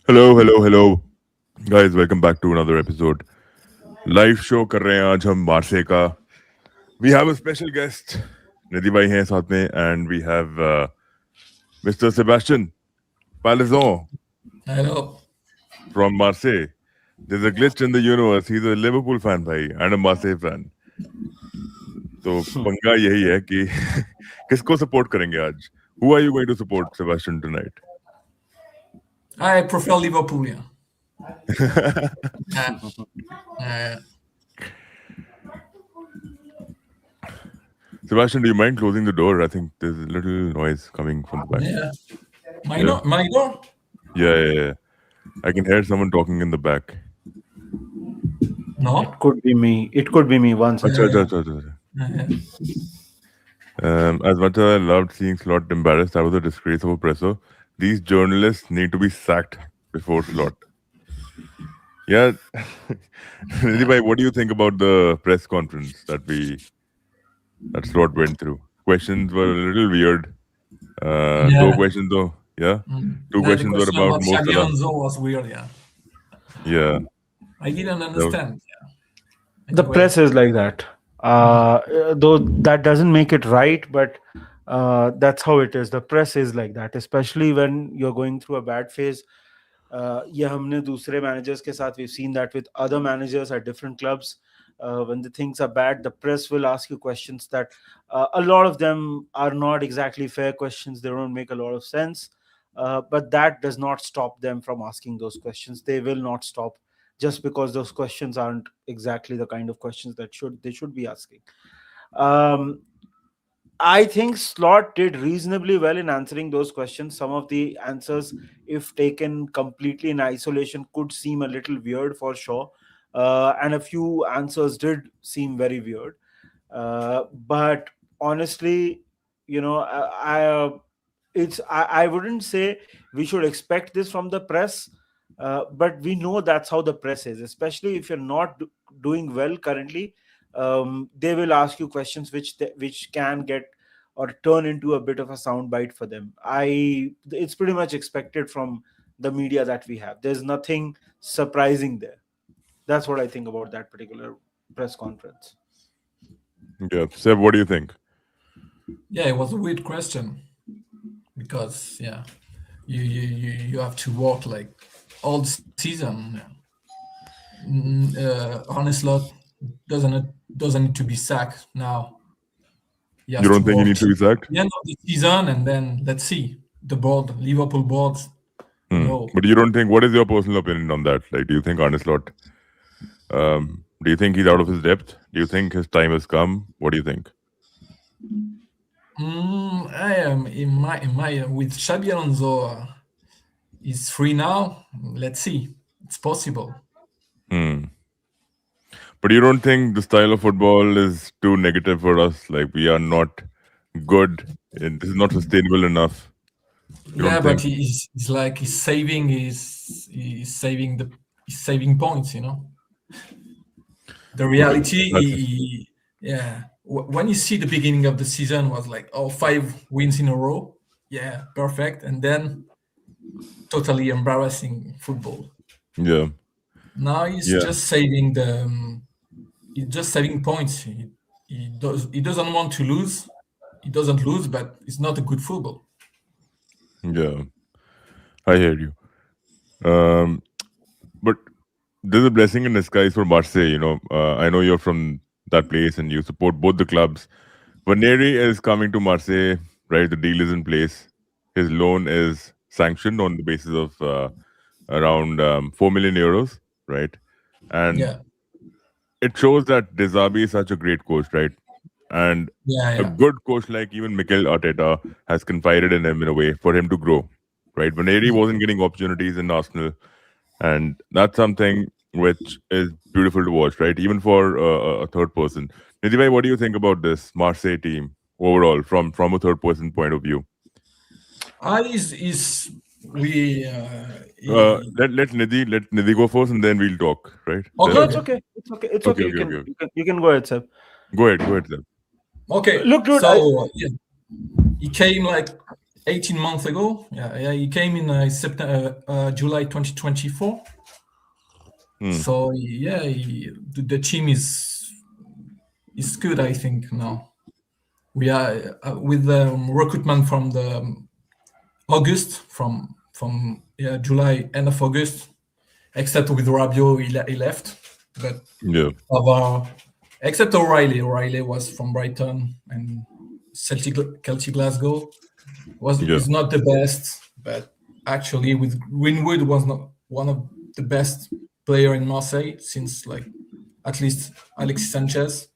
Hello, guys. Welcome back to another episode. Live show कर रहे हैं आज हम मार्से का. We have a special guest. निधि भाई हैं साथ में, and we have Mr. Sebastian Palazon Hello. from Marseille. There's a glitch in the universe. He's a Liverpool fan भाई and a Marseille fan. तो पंगा यही है कि किसको सपोर्ट करेंगे आज? Who are you going to support, Sebastian, tonight? I prefer Liverpool. Sebastian, do you mind closing the door? I think there's a little noise coming from the back. My door? Yeah. I can hear someone talking in the back. No? It could be me once. Acha. As much as I loved seeing Slot embarrassed, that was a disgrace of a presser. These journalists need to be sacked before Slot. Yeah. Nidhi bhai, what do you think about the press conference that Slot went through? Questions were a little weird. Two questions though. Yeah. Two questions were about Mo Salah. Was weird, yeah. Yeah. I didn't understand. The press is like that. Though that doesn't make it right, but that's how it is. The press is like that, especially when you're going through a bad phase. ये हमने दूसरे managers के साथ we've seen that with other managers at different clubs. When the things are bad, the press will ask you questions that a lot of them are not exactly fair questions. They don't make a lot of sense. But that does not stop them from asking those questions. They will not stop just because those questions aren't exactly the kind of questions that they should be asking. I think Slot did reasonably well in answering those questions. Some of the answers, if taken completely in isolation, could seem a little weird for sure. And a few answers did seem very weird. But honestly, I wouldn't say we should expect this from the press. But we know that's how the press is, especially if you're not doing well currently. They will ask you questions which can get or turn into a bit of a soundbite for them. It's pretty much expected from the media that we have. There's nothing surprising there. That's what I think about that particular press conference. Yeah, Seb, what do you think? Yeah, it was a weird question because you have to work like all the season. Arne Slot doesn't need to be sacked now. You don't think he needs to be sacked? The end of the season, and then let's see the Liverpool board. No. But you don't think? What is your personal opinion on that? Like, do you think Arne Slot? Do you think he's out of his depth? Do you think his time has come? What do you think? I am in my with Xabi Alonso. Is free now. Let's see. It's possible. But you don't think the style of football is too negative for us? Like, we are not good. This is not sustainable enough. But he's saving points. The reality. When you see the beginning of the season was like 5 wins in a row. Yeah, perfect, and then totally embarrassing football. Yeah. Now he's just saving points. He doesn't want to lose. He doesn't lose, but it's not a good football. Yeah, I hear you. But there's a blessing in disguise for Marseille. I know you're from that place and you support both the clubs. Vaneri is coming to Marseille, right? The deal is in place. His loan is sanctioned on the basis of around 4 million euros, right? And it shows that De Zerbi is such a great coach, right? And a good coach like even Mikel Arteta has confided in him in a way for him to grow, right? Vaneri wasn't getting opportunities in Arsenal, and that's something which is beautiful to watch, right? Even for a third person. Nidhi bhai, what do you think about this Marseille team overall from a third person point of view? Ah, let Nidhi go first, and then we'll talk, right? Okay, it's okay. You can go ahead, Seb. Go ahead, Seb. Okay. Look, dude. So he came like 18 months ago. Yeah, he came in July 2024. So yeah, the team is good. I think now we are with the recruitment from the August from July, end of August, except with Rabiot, he left, but Yeah, our except O'Reilly was from Brighton and Celtic Glasgow was yeah, is not the best, but actually with Greenwood was not one of the best player in Marseille since like at least Alexis Sanchez,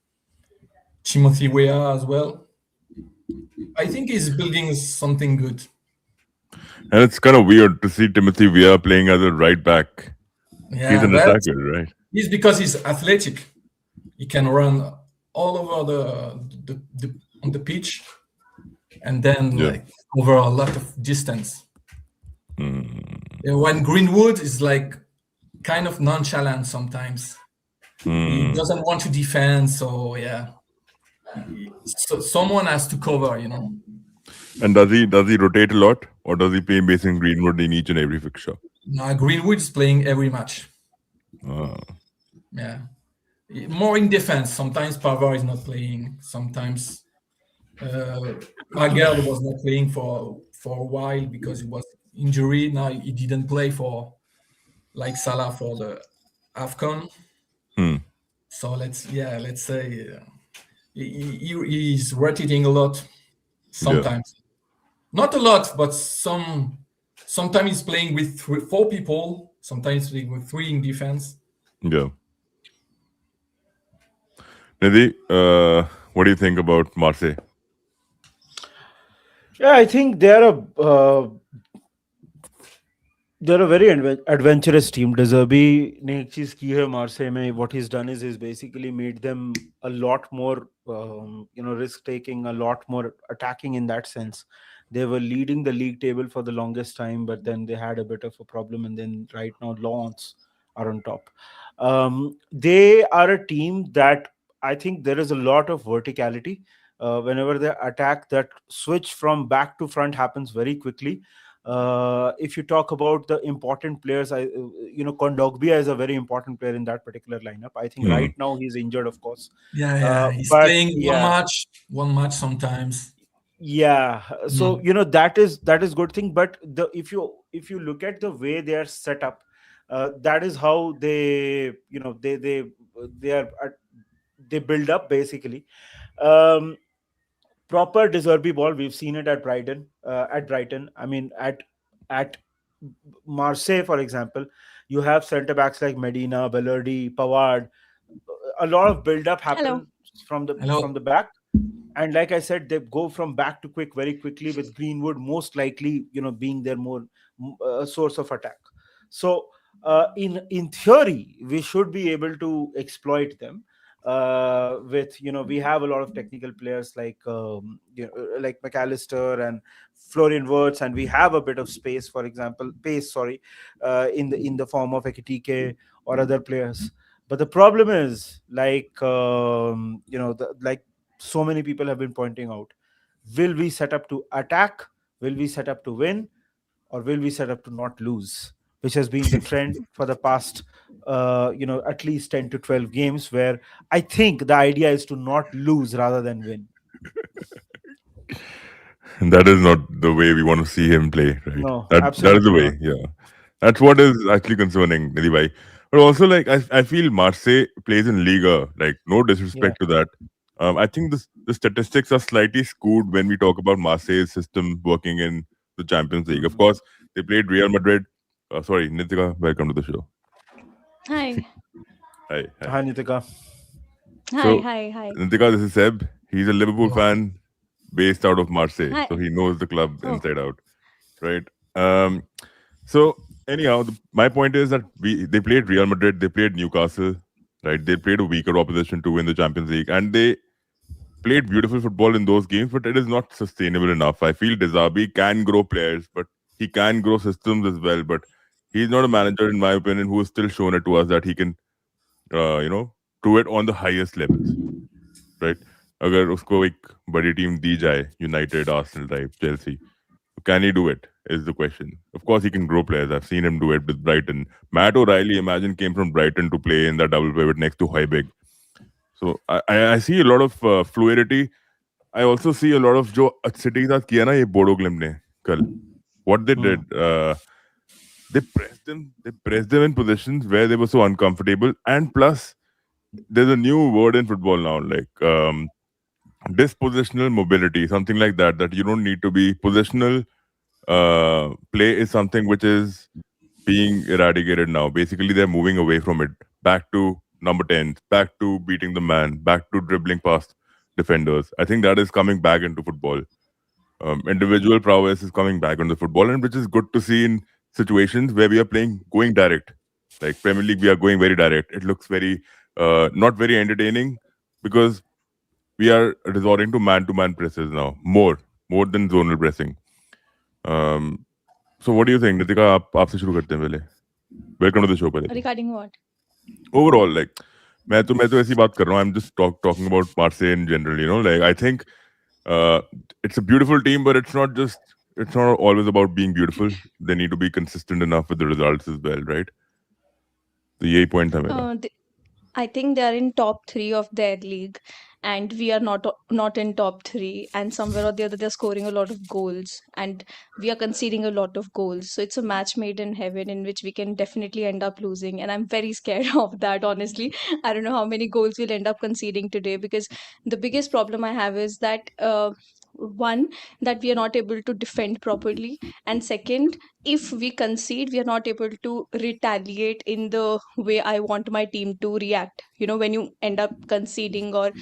Timothy Weah as well. I think he's building something good. and it's kind of weird to see Timothy Weah playing as a right back. He's Yeah, an but attacker, right? it's because he's athletic. He can run all over the on the pitch and then Yeah. like cover a lot of distance. When Greenwood is like kind of nonchalant sometimes. He doesn't want to defend, so yeah. So someone has to cover, you know. And does he rotate a lot, or does he play Mason Greenwood in each and every fixture? Now Greenwood is playing every match. Yeah. More in defense. Sometimes Pavard is not playing. Sometimes Lagarde was not playing for a while because he was injury. Now he didn't play for like Salah for the AFCON. So let's say he's rotating a lot Yeah, sometimes. Not a lot, but sometimes he's playing with four people, sometimes playing with three in defense. yeah. Nidhi, what do you think about Marseille? Yeah, I think they're a very adventurous team. De Zerbi ने एक चीज की है Marseille में. What he's done is he's basically made them a lot more, risk taking, a lot more attacking in that sense. They were leading the league table for the longest time, but then they had a bit of a problem, and then right now Lens are on top. They are a team that I think there is a lot of verticality. Whenever they attack, that switch from back to front happens very quickly. If you talk about the important players, Kondogbia is a very important player in that particular lineup. I think right now he's injured, of course. Yeah. He's But playing yeah, one match sometimes. yeah. So that is good thing. But if you look at the way they are set up, that is how they build up basically. Um, Proper De Zerbi ball. We've seen it at Brighton. I mean, at Marseille, for example, you have centre backs like Medina, Bellardi, Pavard. A lot of build up Hello. happens from the Hello. back, and like I said, they go from back to quick very quickly, with Greenwood most likely being their more source of attack. So in theory we should be able to exploit them with we have a lot of technical players like like McAllister and Florian Wirtz, and we have a bit of space, for example pace, sorry, in the form of Ekitike or other players. But the problem is, like like so many people have been pointing out, will we set up to attack, will we set up to win, or will we set up to not lose, which has been the trend for the past at least 10 to 12 games, where I think the idea is to not lose rather than win. And that is not the way we want to see him play, right? No, That is the absolutely way, not. yeah. That's what is actually concerning, Nidhi bhai. But also, like, I feel Marseille plays in Liga. Like, no Yeah. disrespect to that. I think the statistics are slightly skewed when we talk about Marseille's system working in the Champions League. Of course, they played Real Madrid. Sorry, Nitika, welcome to the show. Hi. Hi, hi. Hi, Nitika. Hi, So, hi, hi. Nitika, this is Seb. He's a Liverpool Hello. fan based out of Marseille, Hi. so he knows the club Oh, inside out, right? So anyhow, my point is that they played Real Madrid, they played Newcastle, right? They played a weaker opposition to win the Champions League, and they played beautiful football in those games, but it is not sustainable enough. I feel De Zerbi can grow players, but he can grow systems as well. But he's not a manager, in my opinion, who has still shown it to us that he can, do it on the highest levels, right? अगर उसको एक बड़ी team दी जाए, United, Arsenal type, Chelsea, Can he do it? Is the question. Of course, he can grow players. I've seen him do it with Brighton. Matt O'Reilly, imagine, came from Brighton to play in that double pivot next to Højbjerg. So I see a lot of fluidity. I also see a lot of जो City के साथ किया ना ये Bodo gleam ने कल. What they did, they pressed them in positions where they were so uncomfortable. And plus, there's a new word in football now, like dispositional mobility, something like that. That you don't need to be positional. Play is something which is being eradicated now. Basically, they're moving away from it, back to number 10, back to beating the man, back to dribbling past defenders. I think that is coming back into football. Individual prowess is coming back into football, and which is good to see in situations where we are playing going direct. Like Premier League, we are going very direct. It looks very not very entertaining because we are resorting to man-to-man presses now, more than zonal pressing. So what do you think, Nitika? आपसे शुरू करते हैं पहले. Welcome to the show, पहले. Regarding what? Overall, like मैं तो ऐसी बात कर रहा हूँ. I'm just talking about Marseille in general. You know, like I think it's a beautiful team, but it's not always about being beautiful. They need to be consistent enough with the results as well, right? तो यही point था मेरा. I think they are in top 3 of their league, and we are not in top 3. And somewhere or the other, they're scoring a lot of goals, and we are conceding a lot of goals. So it's a match made in heaven, in which we can definitely end up losing. And I'm very scared of that. Honestly, I don't know how many goals we'll end up conceding today, because the biggest problem I have is that. One, that we are not able to defend properly, and second, if we concede, we are not able to retaliate in the way I want my team to react, when you end up conceding or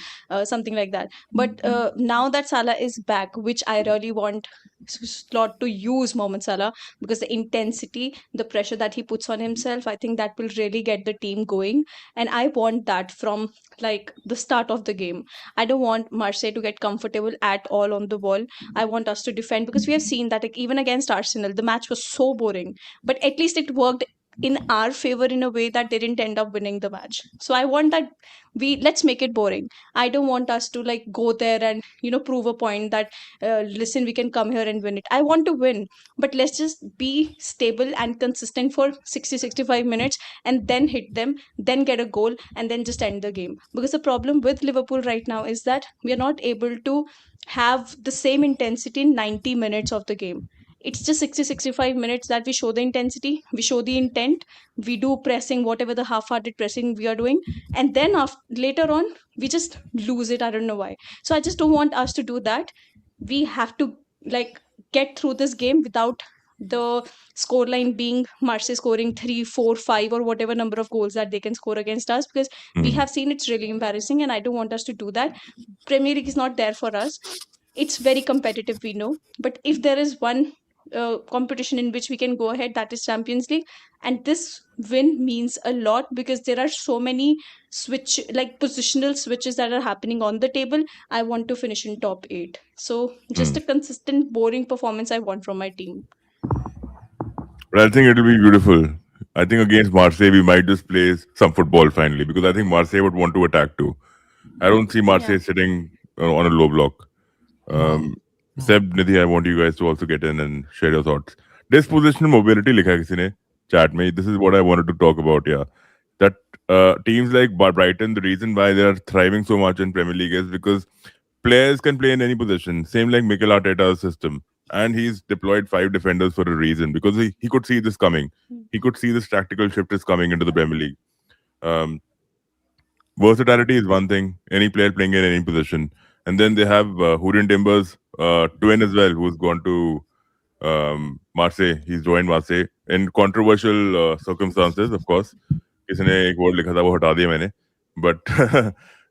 something like that. But now that Salah is back, which I really want Slot to use Mohamed Salah, because the intensity, the pressure that he puts on himself, I think that will really get the team going. And I want that from like the start of the game. I don't want Marseille to get comfortable at all on the ball. I want us to defend, because we have seen that, like, even against Arsenal, the match was so boring, but at least it worked in our favor in a way that they didn't end up winning the match. So I want that let's make it boring. I don't want us to like go there and prove a point that listen, we can come here and win it. I want to win, but let's just be stable and consistent for 60-65 minutes, and then hit them, then get a goal, and then just end the game. Because the problem with Liverpool right now is that we are not able to have the same intensity in 90 minutes of the game. It's just 60-65 minutes that we show the intensity, we show the intent, we do pressing, whatever the half-hearted pressing we are doing, and then later on we just lose it. I don't know why. So I just don't want us to do that. We have to like get through this game without the scoreline being Marseille scoring 3, 4, 5, or whatever number of goals that they can score against us, because we have seen it's really embarrassing, and I don't want us to do that. Premier League is not there for us. It's very competitive, we know, but if there is one competition in which we can go ahead, that is Champions League. And this win means a lot, because there are so many positional switches that are happening on the table. I want to finish in top 8. So just a consistent boring performance I want from my team. But I think it'll be beautiful. I think against Marseille we might just play some football finally, because I think Marseille would want to attack too. I don't see Marseille sitting on a low block. Seb, Nidhi, I want you guys to also get in and share your thoughts. Dispositional mobility likha hai kisi ne chat mein. This is what I wanted to talk about. Yeah, that teams like Brighton, the reason why they are thriving so much in Premier League is because players can play in any position. Same like Mikel Arteta's system, and he's deployed 5 defenders for a reason, because he could see this coming. He could see this tactical shift is coming into the Premier League. Versatility is one thing. Any player playing in any position. And then they have Hurrien Timber's twin as well, who's gone to Marseille. He's joined Marseille in controversial circumstances, of course. किसी ने एक word लिखा था, वो हटा दिया मैंने. But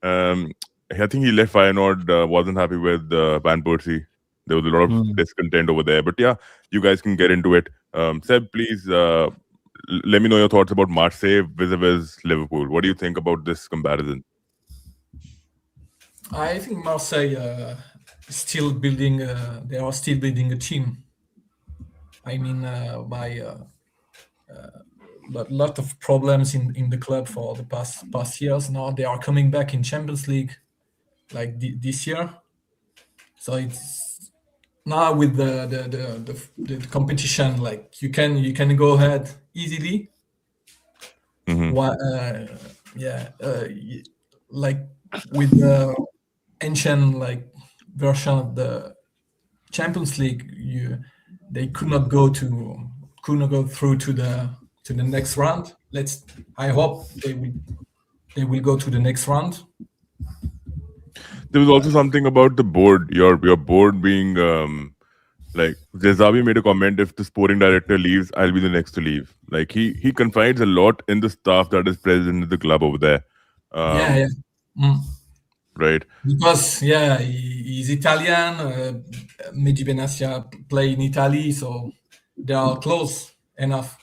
I think he left Feyenoord, wasn't happy with Van Persie. There was a lot of discontent over there. But yeah, you guys can get into it. Seb, please let me know your thoughts about Marseille vis-a-vis Liverpool. What do you think about this comparison? I think Marseille is still building. They are still building a team. I mean, by a lot of problems in the club for the past years. Now they are coming back in Champions League, like this year. So now with the competition, like you can go ahead easily. Yeah, like with the ancient like version of the Champions League, they could not go through to the next round. I hope they will go to the next round. There was also something about the board. Your board being like De Zerbi made a comment: if the sporting director leaves, I'll be the next to leave. Like he confides a lot in the staff that is present in the club over there. Yeah, yeah. Mm. Right. Because he's Italian. Mehdi Benassia play in Italy, so they are close enough.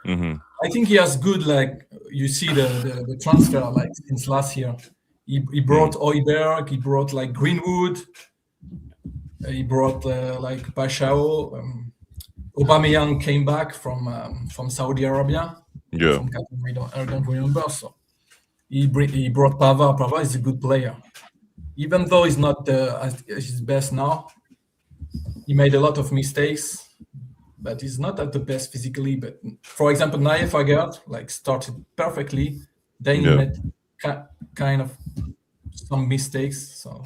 I think he has good, like you see the transfer like since last year. He brought Oiberg, he brought like Greenwood, he brought like Pashao. Aubameyang came back from Saudi Arabia. Yeah. From Qatar, I don't remember. So he brought Pava. Pava is a good player, even though he's not at his best now. He made a lot of mistakes, but he's not at the best physically. But for example, Naif Agard like started perfectly, then he Yeah. made kind of some mistakes. So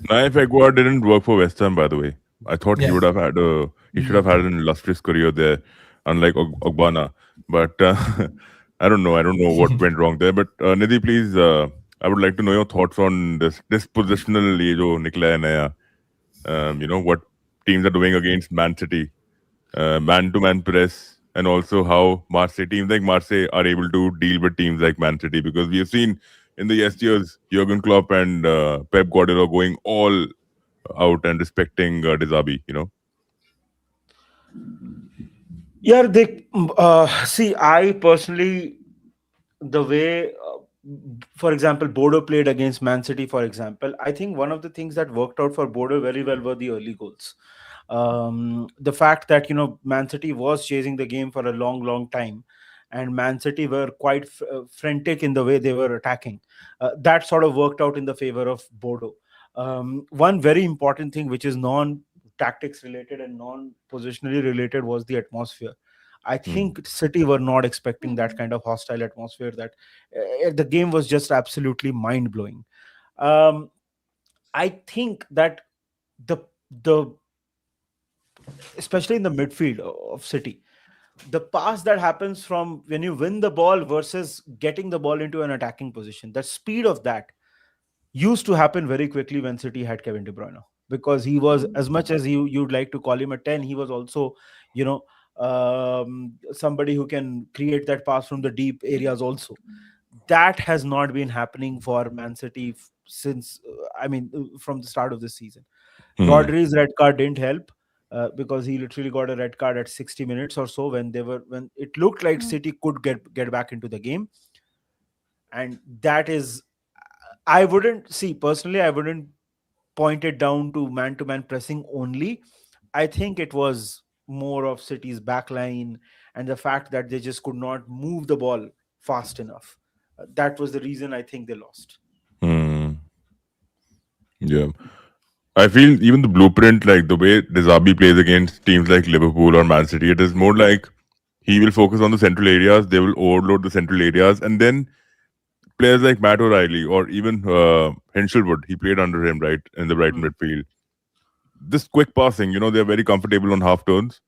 Naif Aguiar didn't work for West Ham, by the way. I thought he yeah, would have had he should have had an illustrious career there, unlike Ogbana. But I don't know. I don't know what went wrong there. But Nidhi, please, I would like to know your thoughts on this positional ye jo nikla hai naya. What teams are doing against Man City, man-to-man press, and also how teams like Marseille are able to deal with teams like Man City, because we have seen in the years Jurgen Klopp and Pep Guardiola going all out and respecting De Zerbi, Yeah, they see. I personally, the way, for example, Bodo played against Man City, for example, I think one of the things that worked out for Bodo very well were the early goals. The fact that Man City was chasing the game for a long time, and Man City were quite frantic in the way they were attacking. That sort of worked out in the favor of Bodo. One very important thing, which is non-tactics related and non-positionally related, was the atmosphere. I think City were not expecting that kind of hostile atmosphere. That the game was just absolutely mind blowing. I think that the especially in the midfield of City, the pass that happens from when you win the ball versus getting the ball into an attacking position, the speed of that used to happen very quickly when City had Kevin De Bruyne, because he was, as much as you'd like to call him a 10, he was also, somebody who can create that pass from the deep areas also. That has not been happening for Man City since, from the start of this season. Rodri's red card didn't help, because he literally got a red card at 60 minutes or so when it looked like City could get back into the game. And that is, I wouldn't see personally, I wouldn't point it down to man pressing only. I think it was more of City's backline and the fact that they just could not move the ball fast enough. That was the reason I think they lost. Yeah. I feel even the blueprint, like the way De Zerbi plays against teams like Liverpool or Man City, it is more like he will focus on the central areas, they will overload the central areas, and then players like Matt O'Reilly or even Hinshelwood, he played under him, right, in the Brighton midfield. This quick passing, they're very comfortable on half turns.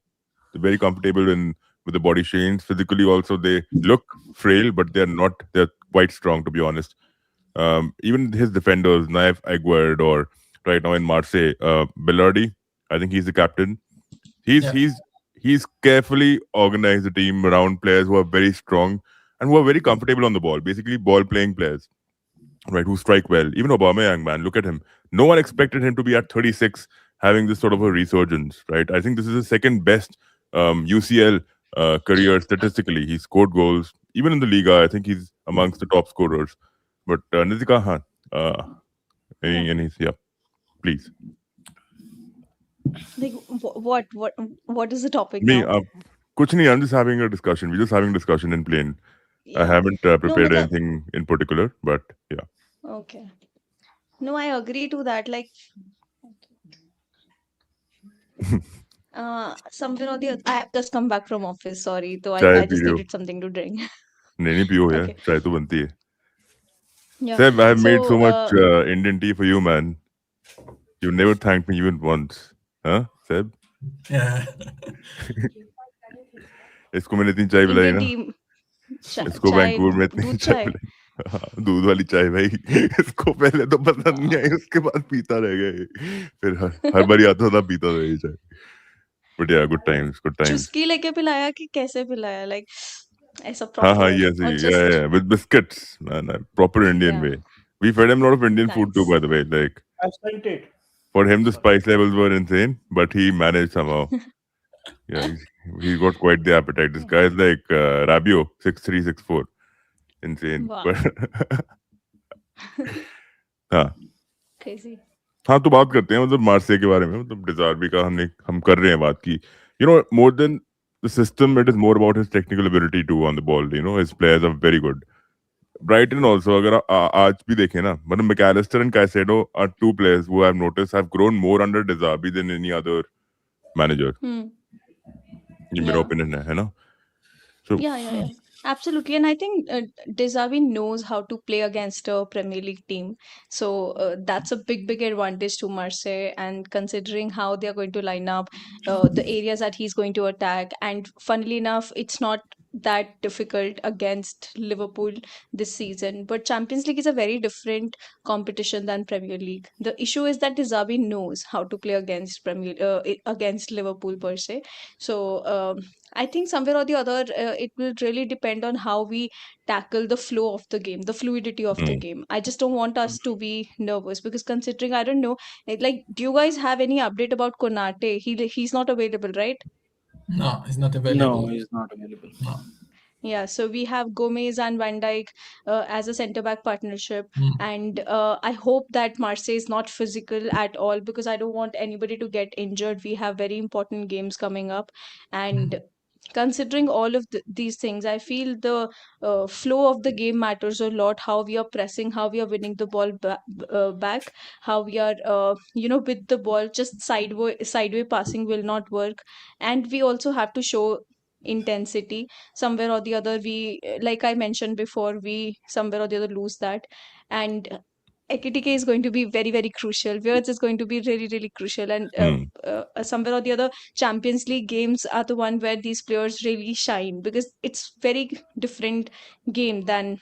They're very comfortable with the body chains. Physically, also, they look frail, but they're not. They're quite strong, to be honest. Even his defenders, Naif Aguerd, or right now in Marseille, Bellardi, I think he's the captain. He's yeah, he's he's carefully organized the team around players who are very strong and who are very comfortable on the ball. Basically, ball playing players, right? Who strike well. Even Aubameyang, man, look at him. No one expected him to be at 36 having this sort of a resurgence, right? I think this is his second best UCL career statistically. He scored goals. Even in the Liga, I think he's amongst the top scorers. But Nitika, Yeah. yeah, please. Like what is the topic Me, now? kuch nahi, I'm just having a discussion. We're just having a discussion in plain. I Yeah. haven't No, prepared but anything in particular, but yeah. okay. No, I agree to that. Like Somewhere or the other, I have just come back from office. Sorry, so चाय I P just रहे हो? needed something to drink. नहीं पियो यार, Okay. चाय तो बनती है. Yeah. Seb, I have made So so much Indian tea for you, man. You never thanked me even once. Huh, Seb? Yeah. इसको मैंने इतनी चाय पिलाई Indian ना. team इसको chai, वैंकूवर में इतनी दूध चाय chai. पिलाई. हाँ, दूध वाली चाय भाई. इसको पहले तो पसंद नहीं आई, उसके बाद पीता रह गए. फिर हर बार आता था पीता था ये चाय. But yeah, good times, good times. चुस्की लेके पिलाया कि कैसे पिलाया? Like ऐसा हाँ, proper yes, or yeah, just yeah, with biscuits, man, proper Indian yeah, way. We fed him a lot of Indian food too, by nice. the way. Like, I've sent it. for him, the spice levels were insane, but he managed somehow. Yeah, he got quite the appetite. This guy is like Rabio, 6'3", 6'4". Insane. But Wow, हाँ crazy. हाँ, तो बात करते हैं मतलब मार्से के बारे में. मतलब डिज़ार्बी का हम कर रहे हैं बात की. You know, more than the system, it is more about his technical ability too on the ball. You know, his players are very good. Brighton also, अगर आज भी देखें ना, मतलब McAllister and Caicedo are two players who I've noticed have grown more under De Zerbi than any other manager. ये मेरा Yeah. opinion है ना? So Yeah. Absolutely. And I think De Zerbi knows how to play against a Premier League team. So that's a big advantage to Marseille. And considering how they are going to line up, the areas that he's going to attack. And funnily enough, it's not that difficult against Liverpool this season. But Champions League is a very different competition than Premier League. The issue is that De Zerbi knows how to play against Liverpool per se. So I think somewhere or the other, it will really depend on how we tackle the flow of the game, the fluidity of the game. I just don't want us to be nervous because considering, I don't know, like, do you guys have any update about Konate? He's not available, right? No, it's not No, available. he's not available. No. Yeah, so we have Gomez and Van Dijk as a centre back partnership, Mm. and I hope that Marseille is not physical at all because I don't want anybody to get injured. We have very important games coming up, and considering all of these things, I feel the flow of the game matters a lot. How we are pressing, how we are winning the ball back, how we are, with the ball, just sideway passing will not work, and we also have to show intensity. Somewhere or the other, we, like I mentioned before, we somewhere or the other lose that, and AKTK is going to be very crucial. Words is going to be really crucial, and somewhere or the other, Champions League games are the one where these players really shine because it's very different game than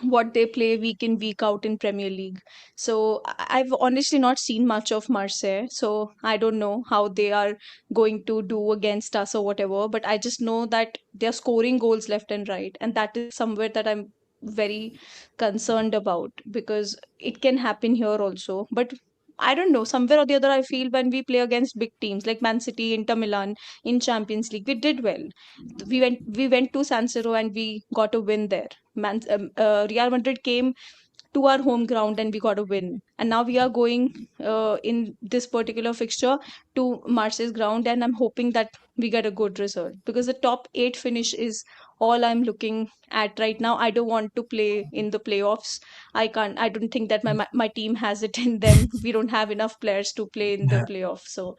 what they play week in week out in Premier League. So I've honestly not seen much of Marseille, so I don't know how they are going to do against us or whatever, but I just know that they're scoring goals left and right, and that is somewhere that I'm very concerned about because it can happen here also. But I don't know, somewhere or the other, I feel when we play against big teams like Man City, Inter Milan in Champions League, we did well. We went to San Siro and we got a win there. Real Madrid came to our home ground and we got a win. And now we are going in this particular fixture to Marseille's ground, and I'm hoping that we get a good result because the top eight finish is all I'm looking at right now. I don't want to play in the playoffs. I can't. I don't think that my team has it in them. We don't have enough players to play in the Yeah. playoffs. So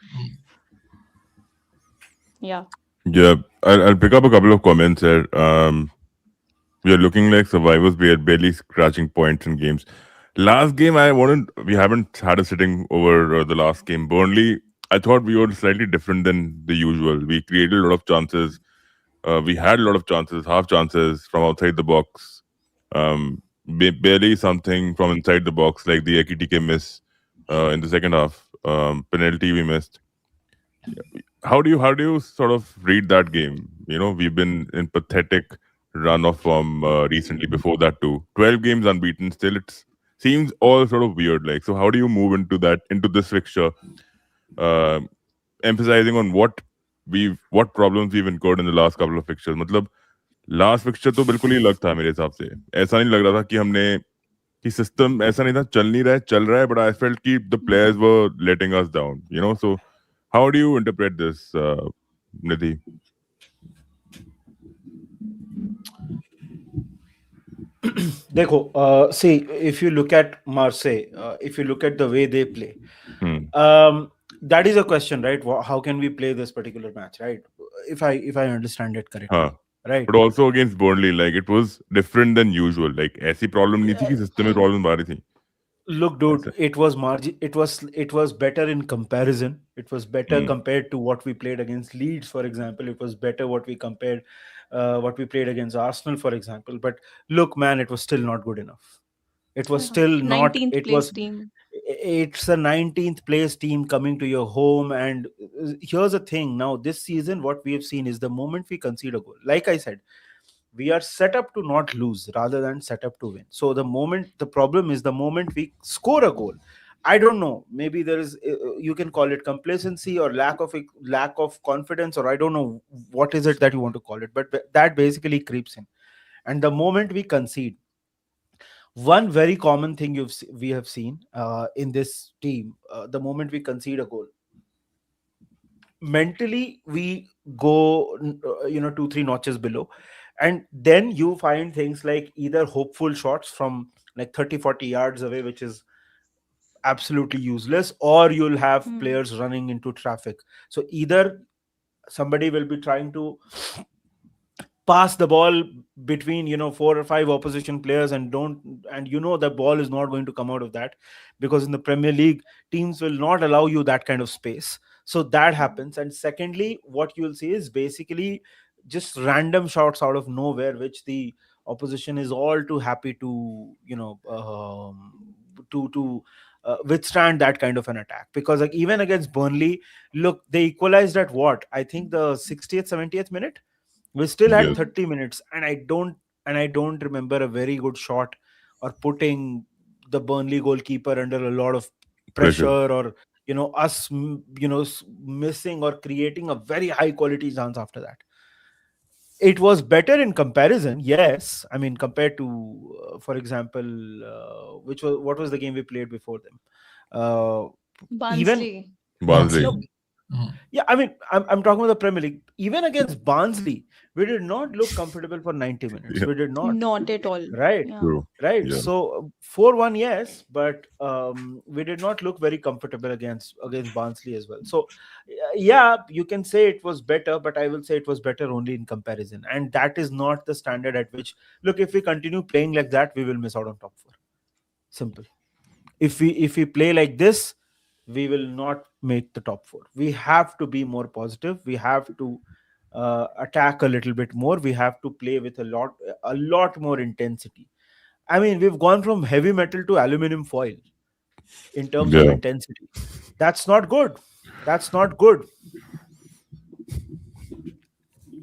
yeah. yeah, I'll pick up a couple of comments here. We are looking like survivors. We are barely scratching points in games. Last game, we haven't had a sitting over the last game. Burnley, I thought we were slightly different than the usual. We created a lot of chances. We had a lot of chances, half chances from outside the box. Barely something from inside the box, like the AKTK miss in the second half. Penalty we missed. How do you sort of read that game? You know, we've been in pathetic run of form recently. Before that too, 12 games unbeaten. Still, it seems all sort of weird. Like, so how do you move into this fixture, uh, emphasizing on what problems we've incurred in the last couple of fixtures? मतलब last fixture तो बिल्कुल ही अलग था मेरे हिसाब से. ऐसा नहीं लग रहा था कि सिस्टम ऐसा नहीं था, चल नहीं रहा है, चल रहा है, बट आई फेल्ट कि the players were letting us down, you know. So how do you interpret this, Nidhi? Dekho, see, if you look at Marseille, if you look at the way they play, that is a question, right? How can we play this particular match, right? If I understand it हाँ. correctly, right? But also against Burnley, like it was different than usual. Like ऐसी problem नहीं थी कि system में problem आ रही थी. Look, dude, ऐसे. it was better in comparison. It was better Hmm. compared to what we played against Leeds, for example. It was better what we played against Arsenal, for example. But look, man, it was still not good enough. It was Yeah. still not. 19th place team. It's a 19th place team coming to your home, and here's the thing. Now, this season, what we have seen is the moment we concede a goal, like I said, we are set up to not lose rather than set up to win. So the problem is the moment we score a goal, I don't know, maybe there is you can call it complacency or lack of confidence, or I don't know what is it that you want to call it, but that basically creeps in. And the moment we concede, one very common thing we have seen in this team, the moment we concede a goal, mentally we go 2-3 notches below, and then you find things like either hopeful shots from like 30-40 yards away, which is absolutely useless, or you'll have Hmm. players running into traffic. So either somebody will be trying to pass the ball between 4 or 5 opposition players, and the ball is not going to come out of that, because in the Premier League teams will not allow you that kind of space. So that happens. And secondly, what you'll see is basically just random shots out of nowhere, which the opposition is all too happy to withstand that kind of an attack. Because like even against Burnley, look, they equalized at what, I think the 60th 70th minute. We still had Yes. 30 minutes, and I don't remember a very good shot or putting the Burnley goalkeeper under a lot of pressure, Pressure. or missing or creating a very high quality chance after that. It was better in comparison, yes. I mean, compared to for example, what was the game we played before them? uh, Even Barnsley. Barnsley. no, Barnsley. Mhm. yeah, I mean, I'm talking about the Premier League. Even against Barnsley, we did not look comfortable for 90 minutes. Yeah. We did not. Not at all. Right, Yeah. True. right. Yeah. So 4-1, yes, but we did not look very comfortable against Barnsley as well. So yeah, you can say it was better, but I will say it was better only in comparison, and that is not the standard at which. Look, if we continue playing like that, we will miss out on top four. Simple. If we play like this, we will not make the top four. We have to be more positive. We have to attack a little bit more. We have to play with a lot more intensity. I mean, we've gone from heavy metal to aluminum foil in terms of Yeah. intensity. That's not good. That's not good.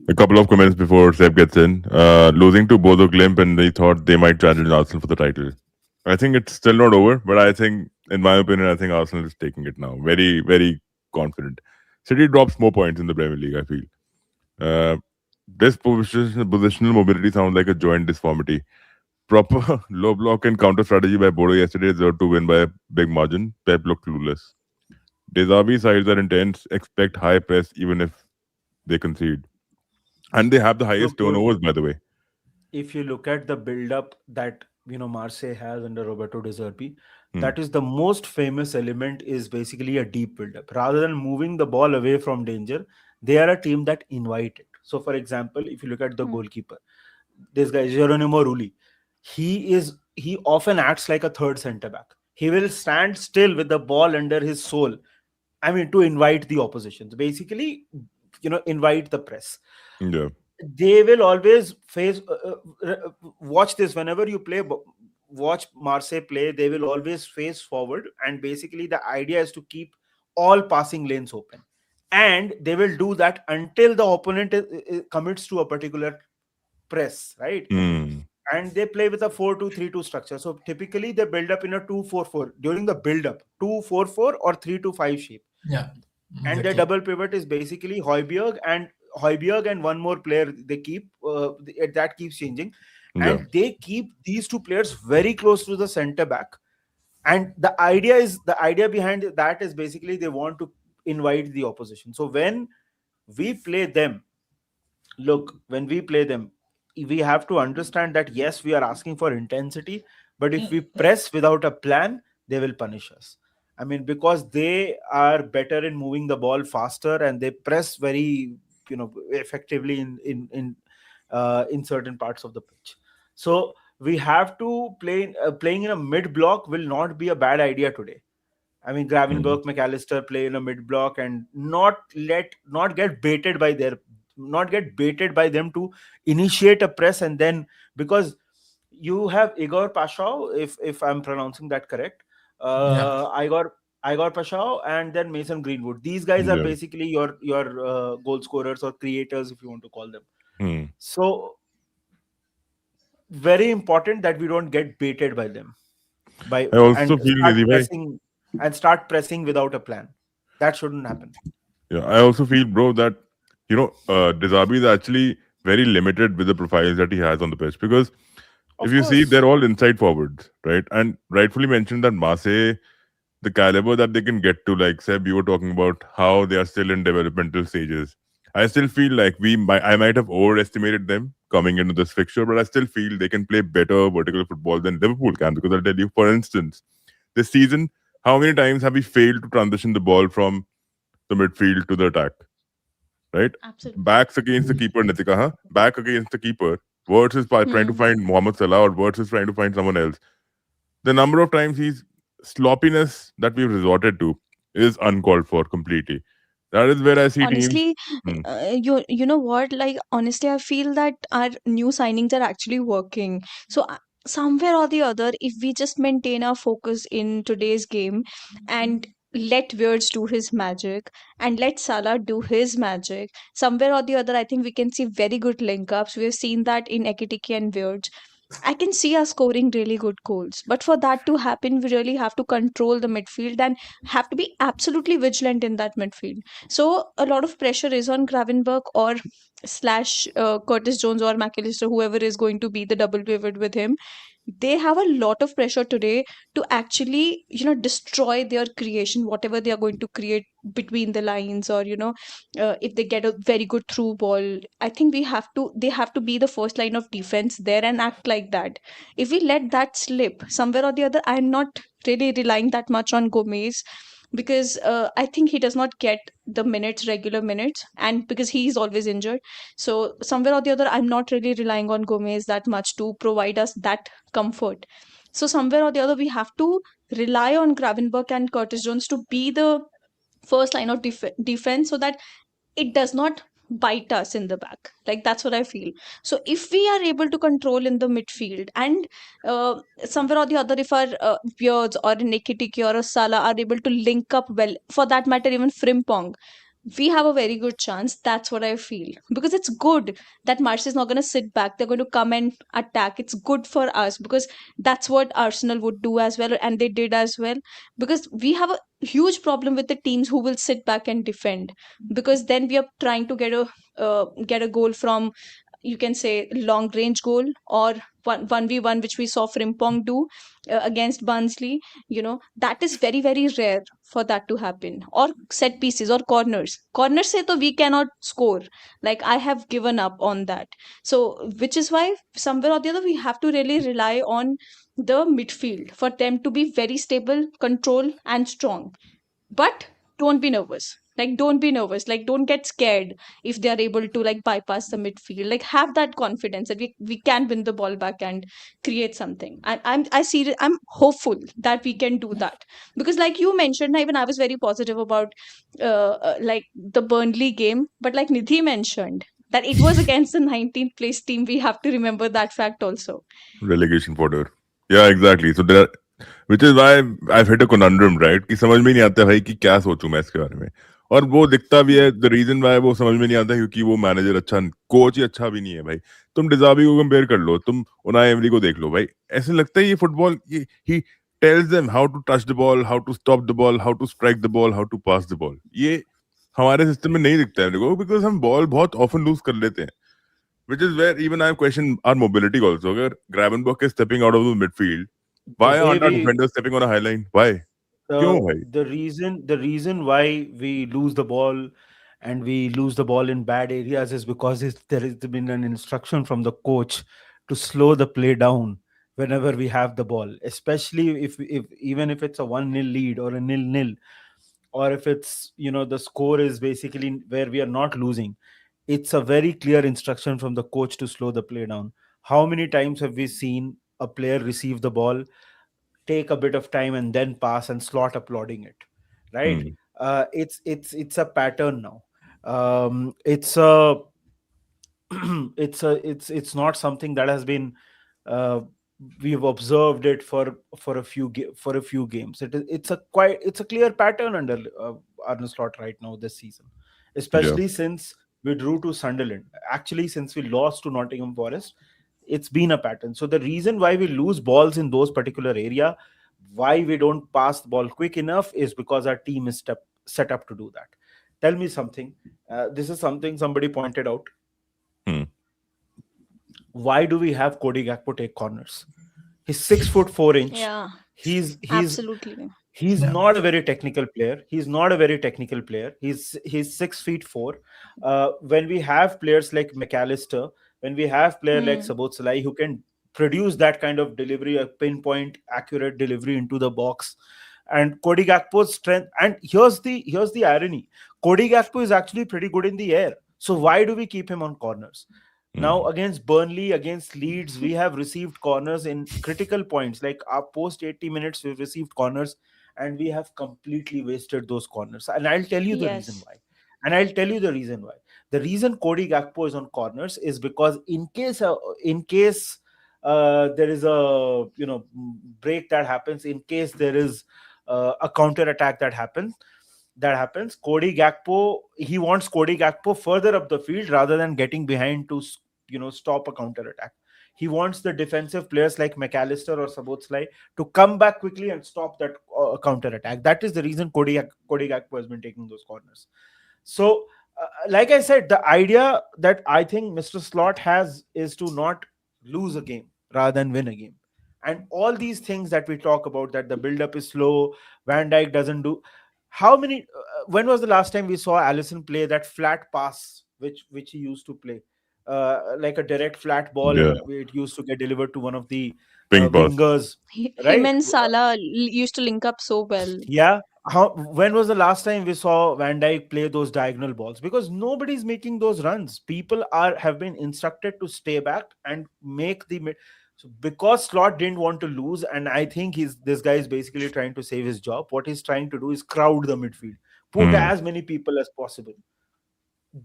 A couple of comments before Seb gets in. Losing to Bodo Glimp, and they thought they might challenge Arsenal for the title. I think it's still not over, but I think, in my opinion, I think Arsenal is taking it now. Very, very confident. City drops more points in the Premier League, I feel. This positional mobility sounds like a joint disformity. Proper low block and counter strategy by Bodo yesterday deserved to win by a big margin. Pep looked clueless. De Zerbi sides are intense. Expect high press even if they concede. And they have the highest Look, dude, turnovers, by the way. if you look at the build-up that Marseille has under Roberto De Zerbi, Hmm. that is the most famous element, is basically a deep build-up. Rather than moving the ball away from danger, they are a team that invite it. So, for example, if you look at the Hmm. goalkeeper, this guy Geronimo Rulli, he often acts like a third centre back. He will stand still with the ball under his soul. I mean, to invite the opposition. Basically, invite the press. Yeah. They will always face watch this whenever you watch Marseille play. They will always face forward, and basically the idea is to keep all passing lanes open, and they will do that until the opponent commits to a particular press, right? Hmm. And they play with a 4-2-3-2 structure. So typically they build up in a 2-4-4 during the build up, 2-4-4 or 3-5 shape. Yeah. And their Exactly. double pivot is basically Højbjerg and one more player they keep. That keeps changing, Yeah. and they keep these two players very close to the center back. And the idea behind that is basically they want to invite the opposition. So we play them, when we play them, we have to understand that yes, we are asking for intensity, but if we press without a plan, they will punish us. I mean, because they are better in moving the ball faster and they press very, effectively in certain parts of the pitch. So we have to playing in a mid block will not be a bad idea today. I mean, Mm. Gravenberch, McAllister play in a mid block and not get baited by them to initiate a press, and then, because you have Igor Pashao, if I'm pronouncing that correct, Yeah, Igor Pashao, and then Mason Greenwood. These guys are Yeah. basically your goal scorers or creators, if you want to call them. Mm. So very important that we don't get baited by them by I also and feel, Nidhi bhai, start pressing without a plan. That shouldn't happen. yeah, I also feel, bro, that De Zerbi is actually very limited with the profiles that he has on the pitch, because if Of you see, course. they're all inside forwards, right? And rightfully mentioned that Marseille, the caliber that they can get to, like Seb, you were talking about how they are still in developmental stages. I still feel like I might have overestimated them coming into this fixture, but I still feel they can play better vertical football than Liverpool can. Because I'll tell you, for instance, this season, how many times have we failed to transition the ball from the midfield to the attack? Right? Absolutely. Backs against the keeper, Nitika, huh? Back against the keeper. Wirtz is trying to Hmm. find Mohamed Salah, or Wirtz is trying to find someone else. The number of times he's sloppiness that we've resorted to is uncalled for completely. That is where I see teams. Honestly, Hmm. you know what? Like honestly, I feel that our new signings are actually working. So somewhere or the other, if we just maintain our focus in today's game and let Wirtz do his magic and let Salah do his magic, somewhere or the other, I think we can see very good link ups. We have seen that in Ekitike and Wirtz. I can see us scoring really good goals. But for that to happen, we really have to control the midfield and have to be absolutely vigilant in that midfield. So a lot of pressure is on Gravenberg or slash Curtis Jones or McAllister, whoever is going to be the double pivot with him. They have a lot of pressure today to actually, destroy their creation, whatever they are going to create between the lines, or if they get a very good through ball. I think they have to be the first line of defense there and act like that. If we let that slip somewhere or the other, I'm not really relying that much on Gomez, because I think he does not get the minutes, regular minutes, and because he is always injured. So somewhere or the other, I'm not really relying on Gomez that much to provide us that comfort. So somewhere or the other, we have to rely on Gravenberg and Curtis Jones to be the first line of defense, so that it does not bite us in the back. Like that's what I feel. So if we are able to control in the midfield, and somewhere or the other, if our Beards or Nikitiki or a Salah are able to link up well, for that matter even Frimpong, we have a very good chance. That's what I feel, because it's good that Marseille is not going to sit back. They're going to come and attack. It's good for us, because that's what Arsenal would do as well, and they did as well. Because we have a huge problem with the teams who will sit back and defend, because then we are trying to get a goal from, you can say, long range goal, or 1v1, which we saw Frimpong do against Barnsley. That is very very rare for that to happen. Or set pieces or corners say to we cannot score. Like I have given up on that. So which is why somewhere or the other we have to really rely on the midfield for them to be very stable, control and strong. But don't be nervous. Like don't be nervous. Like don't get scared if they are able to like bypass the midfield. Like have that confidence that we can win the ball back and create something. I'm hopeful that we can do that, because like you mentioned, even I was very positive about like the Burnley game, but like Nidhi mentioned that it was against the 19th place team. We have to remember that fact also. Relegation fodder. Yeah, exactly. So there, which is why I've hit a conundrum, right? कि समझ में नहीं आता भाई कि क्या सोचूं मैं इसके बारे में. और वो दिखता भी है, द रीजन वाई वो समझ में नहीं आता, क्योंकि वो मैनेजर अच्छा, कोच ही अच्छा भी नहीं है भाई. तुम डिजाबी को कंपेयर कर लो, तुम उनाई एमरी को देख लो भाई. ऐसे लगता है ये football, he tells them how to touch the ball, how to stop the ball, how to strike the ball, how to pass the ball. ये हमारे सिस्टम में नहीं दिखता है देखो, बिकॉज हम बॉल बहुत ऑफन लूज कर लेते हैं. Which is where even I question our mobility also. Agar Gravenberch is stepping out of the midfield, The why way aren't our we defenders stepping on a high line? Why? Kyun bhai? the reason why we lose the ball and we lose the ball in bad areas is because there has been an instruction from the coach to slow the play down whenever we have the ball, especially if even if it's a 1-0 lead or a 0-0, or if it's, the score is basically where we are not losing, it's a very clear instruction from the coach to slow the play down. How many times have we seen a player receive the ball, take a bit of time, and then pass, and Slot applauding it, right? Hmm. It's a pattern now. It's a it's not something that has been, uh, we've observed it for a few games. It's a clear pattern under Arne Slot right now this season, Yeah. especially since we drew to Sunderland. Actually, since we lost to Nottingham Forest, it's been a pattern. So the reason why we lose balls in those particular area, why we don't pass the ball quick enough, is because our team is set up to do that. Tell me something. This is something somebody pointed out. Hmm. Why do we have Cody Gakpo take corners? He's 6'4". Yeah, He's he's absolutely. he's Yeah. not a very technical player. He's 6'4". When we have players like McAllister, when we have player like Hmm. Salah who can produce that kind of delivery, a pinpoint accurate delivery into the box, and Cody Gakpo's strength. And here's the irony: Cody Gakpo is actually pretty good in the air. So why do we keep him on corners? Now, Hmm. against Burnley, against Leeds, we have received corners in critical points. Like our post 80 minutes, we've received corners, and we have completely wasted those corners. And I'll tell you the reason Yes. why. And I'll tell you the reason why. The reason Cody Gakpo is on corners is because in case there is a break that happens, in case there is a counter attack that happens, he wants Cody Gakpo further up the field rather than getting behind to stop a counter attack. He wants the defensive players like McAllister or Sabotzlai to come back quickly and stop that counter attack. That is the reason Cody Gakpo has been taking those corners. So, like I said, the idea that I think Mr. Slot has is to not lose a game rather than win a game. And all these things that we talk about, that the build up is slow, Van Dijk doesn't do. How many? When was the last time we saw Allison play that flat pass, which he used to play, like a direct flat ball, Yeah. and it used to get delivered to one of the Ping pass. wingers, Him right? and Salah used to link up so well. Yeah. When was the last time we saw Van Dijk play those diagonal balls? Because nobody's making those runs. People have been instructed to stay back and make the mid. So because Slot didn't want to lose, and I think this guy is basically trying to save his job. What he's trying to do is crowd the midfield, put Hmm. as many people as possible.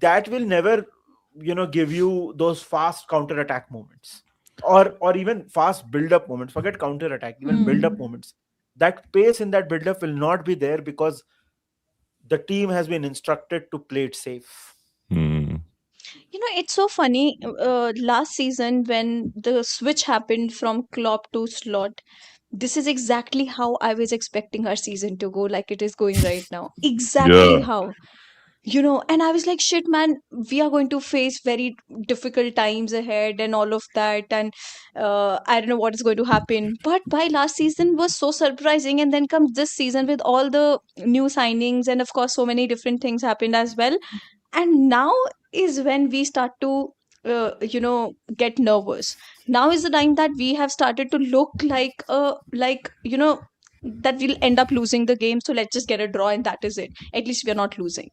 That will never, give you those fast counter attack moments, or even fast build up moments. Forget counter attack, even build up Hmm. moments. That pace in that build up will not be there because the team has been instructed to play it safe. Hmm. It's so funny. Last season, when the switch happened from Klopp to Slot, this is exactly how I was expecting our season to go, like it is going right now. Exactly Yeah. how. And I was like, shit, man, we are going to face very difficult times ahead and all of that. And I don't know what is going to happen. But by last season was so surprising. And then comes this season with all the new signings. And of course, so many different things happened as well. And now is when we start to get nervous. Now is the time that we have started to look that we'll end up losing the game, so let's just get a draw and that is it. At least we're not losing.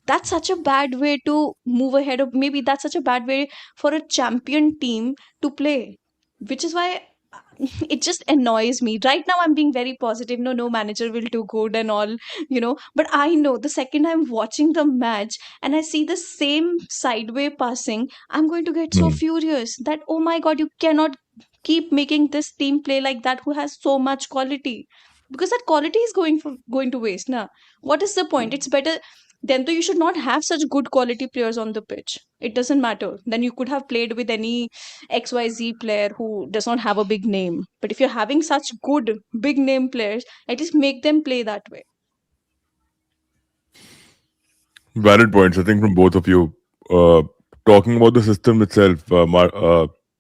That's such a bad way to move ahead, or maybe that's such a bad way for a champion team to play, which is why it just annoys me. Right now I'm being very positive, no manager will do good and all, but I know the second I'm watching the match and I see the same sideway passing, I'm going to get so Hmm. furious that, oh my god, you cannot keep making this team play like that who has so much quality, because that quality is going to waste now. What is the point? It's better then, though, you should not have such good quality players on the pitch. It doesn't matter. Then you could have played with any XYZ player who does not have a big name. But if you're having such good big name players, at least make them play that way. Valid points, I think, from both of you. Uh, Talking about the system itself,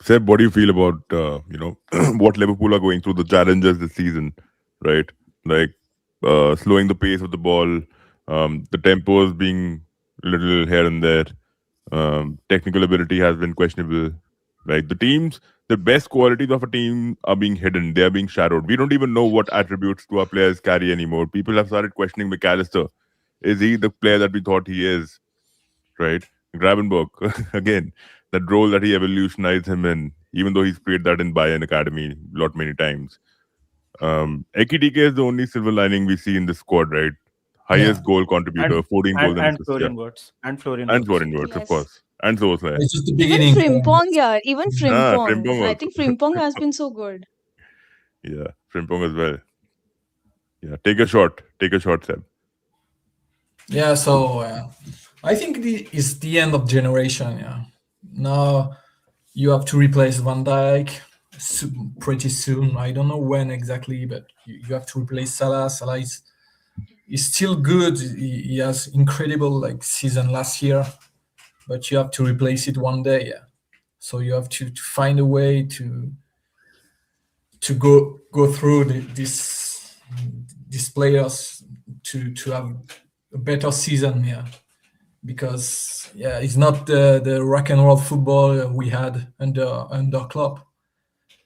Seb, what do you feel about what Liverpool are going through, the challenges this season, right? Like slowing the pace of the ball, the tempos being a little here and there, technical ability has been questionable. Like the the best qualities of a team are being hidden. They are being shadowed. We don't even know what attributes do our players carry anymore. People have started questioning McAllister. Is he the player that we thought he is? Right? Gravenberg, again, that role that he evolutionized him in, even though he's played that in Bayern Academy lot many times. Ekitike is the only silver lining we see in the squad, right? Highest Yeah, goal contributor, 14 goals and And assists. Yeah. Florian Wirtz. And Florian And Wirtz. Florian Wirtz, of Yes. course. And Soboslai. it's just the Even beginning. Frimpong, yeah, even Frimpong. Frimpong I also. think Frimpong has been so good. Yeah, Frimpong as well. Yeah, take a shot. Take a shot, Seb. Yeah, so I think it's the end of generation. Yeah, now you have to replace Van Dijk pretty soon. I don't know when exactly, but you have to replace Salah. Salah is still good. He has incredible like season last year, but you have to replace it one day. Yeah, so you have to find a way to go through these players to have a better season. Yeah, because yeah, it's not the rock and roll football we had under Klopp.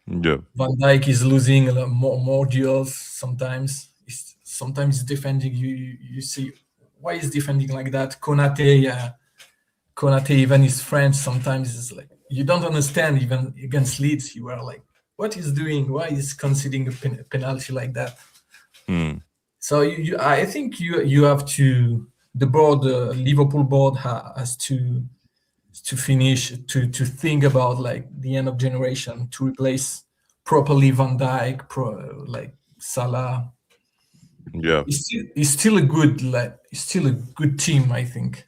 Yeah. Van Dijk is losing a lot more duels sometimes. Sometimes it's defending. You see why he's defending like that. Konate, yeah, Konate even his French sometimes is like you don't understand. Even against Leeds, you are like, what he's doing? Why is conceding a penalty like that? Hmm. So I think you have to the board, the Liverpool board has to finish to think about like the end of generation to replace properly Van Dijk, like Salah. Yeah. It's still a good it's still a good team, I think,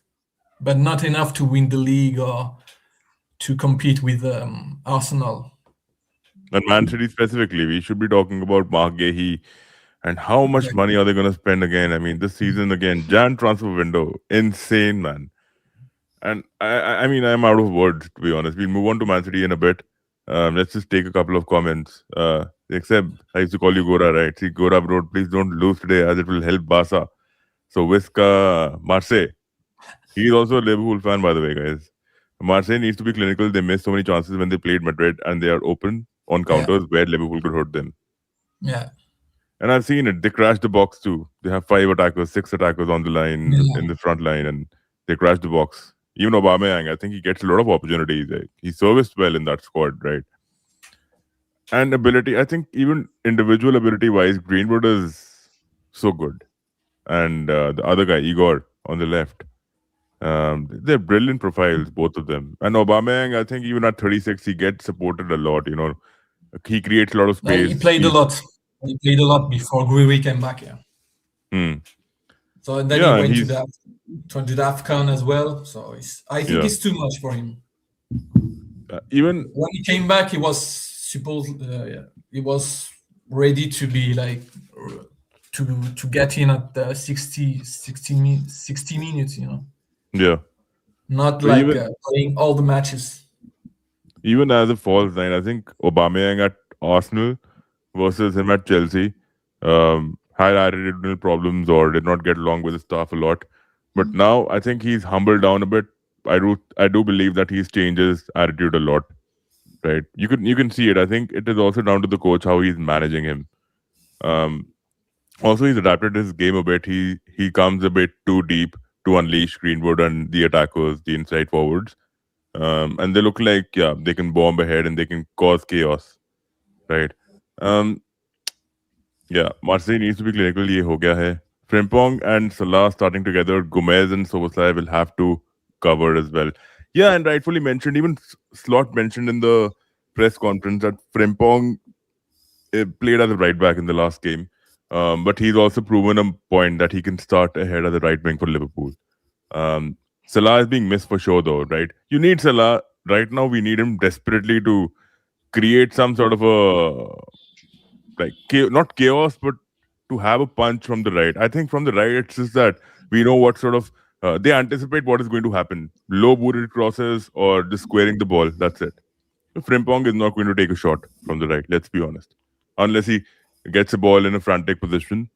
but not enough to win the league or to compete with Arsenal. And Man City specifically, we should be talking about Mark Gahey and how much money are they going to spend again? I mean, this season again, Jan transfer window, insane, man. And I mean, I'm out of words to be honest. We'll move on to Man City in a bit. Let's just take a couple of comments. Except I used to call you Gora, right? See, Gora, bro, please don't lose today, as it will help Barca. So Visca Marseille. He's also a Liverpool fan, by the way, guys. Marseille needs to be clinical. They missed so many chances when they played Madrid, and they are open on counters where Liverpool could hurt them. Yeah. And I've seen it. They crash the box too. They have 5 attackers, 6 attackers on the line, in the front line, and they crash the box. Even Aubameyang, I think he gets a lot of opportunities. He serviced well in that squad, right? And ability, I think even individual ability-wise, Greenwood is so good. And the other guy, Igor, on the left. They're brilliant profiles, both of them. And Aubameyang, I think even at 36, he gets supported a lot. You know, he creates a lot of space. He played a lot. He played a lot before Gui came back. Yeah. So and then he went to the AFCON as well. So I think it's too much for him. Even when he came back, he was supposed. He was ready to be like to get in at the 60 minutes. You know. Yeah. Not like playing all the matches. Even as a false nine, I think Aubameyang at Arsenal versus him at Chelsea had attitudinal problems or did not get along with the staff a lot. But now I think he's humbled down a bit. I do believe that he's changed his attitude a lot. Right? You can see it. I think it is also down to the coach how he's managing him. Also, he's adapted his game a bit. He comes a bit too deep to unleash Greenwood and the attackers, the inside forwards. And they look like, they can bomb ahead and they can cause chaos. Right? Marseille needs to be clinical. Ye ho gaya hai. Frimpong and Salah starting together. Gomez and Soboslai will have to cover as well. Yeah, and rightfully mentioned, even Slot mentioned in the press conference that Frimpong played as a right back in the last game. But he's also proven a point that he can start ahead as a right wing for Liverpool. Salah is being missed for sure, though, right? You need Salah. Right now, we need him desperately to create some sort of a, not chaos, but to have a punch from the right. I think from the right, it's just that we know what sort of, they anticipate what is going to happen. Low booted crosses or just squaring the ball. That's it. Frimpong is not going to take a shot from the right, let's be honest. Unless he gets a ball in a frantic position.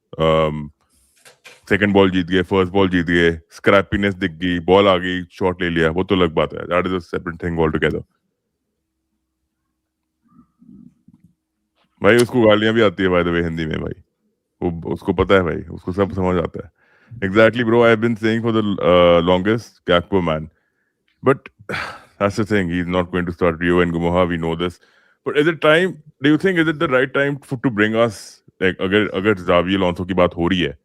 Second ball जीत गए, first ball जीत गए, scrappiness दिख गई, ball आ गई, shot ले लिया, वो तो अलग बात है. That is a separate thing altogether. भाई उसको गालियां भी आती है बाय द वे हिंदी में भाई, वो उसको पता है भाई, उसको सब समझ आता है. Exactly, bro. I've been saying for the longest, Gakpo man. But that's the thing. He's not going to start Rio and Gumoha. We know this. But is it time? Do you think is it the right time to bring us like अगर Xavi Alonso की बात हो रही है?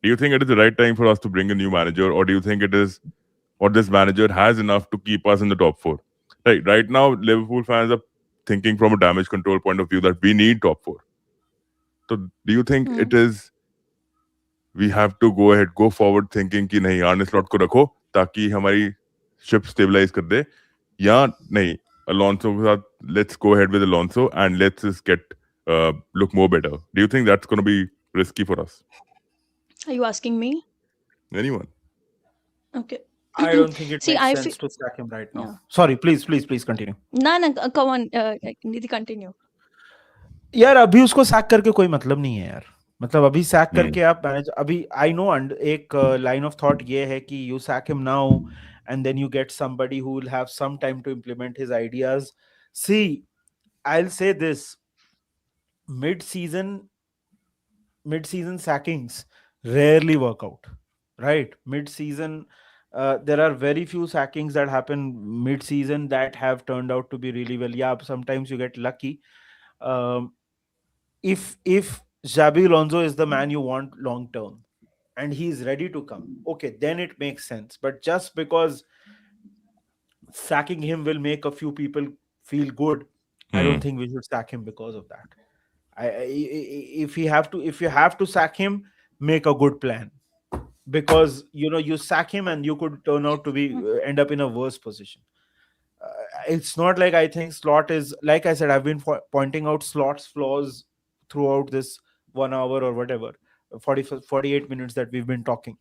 Do you think it is the right time for us to bring a new manager, or do you think it is, or this manager has enough to keep us in the top four? Right now, Liverpool fans are thinking from a damage control point of view that we need top four. So do you think it is we have to go forward thinking कि नहीं आर्ने slot को रखो ताकि हमारी ship stabilise कर दे, या नहीं Alonso के साथ let's go ahead with Alonso and let's just get look more better? Do you think that's going to be risky for us? Are you asking me? Anyone? Okay. I don't think it See, makes I sense feel. to sack him right now. Yeah. Sorry, please continue. No, come on, Nidhi, continue. यार अभी उसको sac करके कोई मतलब नहीं है यार. मतलब अभी सैक करके आप मैनेज अभी आई नो एक लाइन ऑफ थॉट ये है कि you sack him now and then you get somebody who will have some time to implement his ideas. See, I'll say this, mid-season sackings rarely work out, right? Mid-season, there are very few sackings that happen mid-season that have turned out to be really well. Yeah, sometimes you get lucky. If Xabi Alonso is the man you want long term and he's ready to come, okay, then it makes sense. But just because sacking him will make a few people feel good, I don't think we should sack him because of that. If you have to sack him, make a good plan, because you sack him and you could turn out to be end up in a worse position. It's not like I think Slot is, like I said, I've been pointing out Slot's flaws throughout this 1 hour or whatever 48 minutes that we've been talking.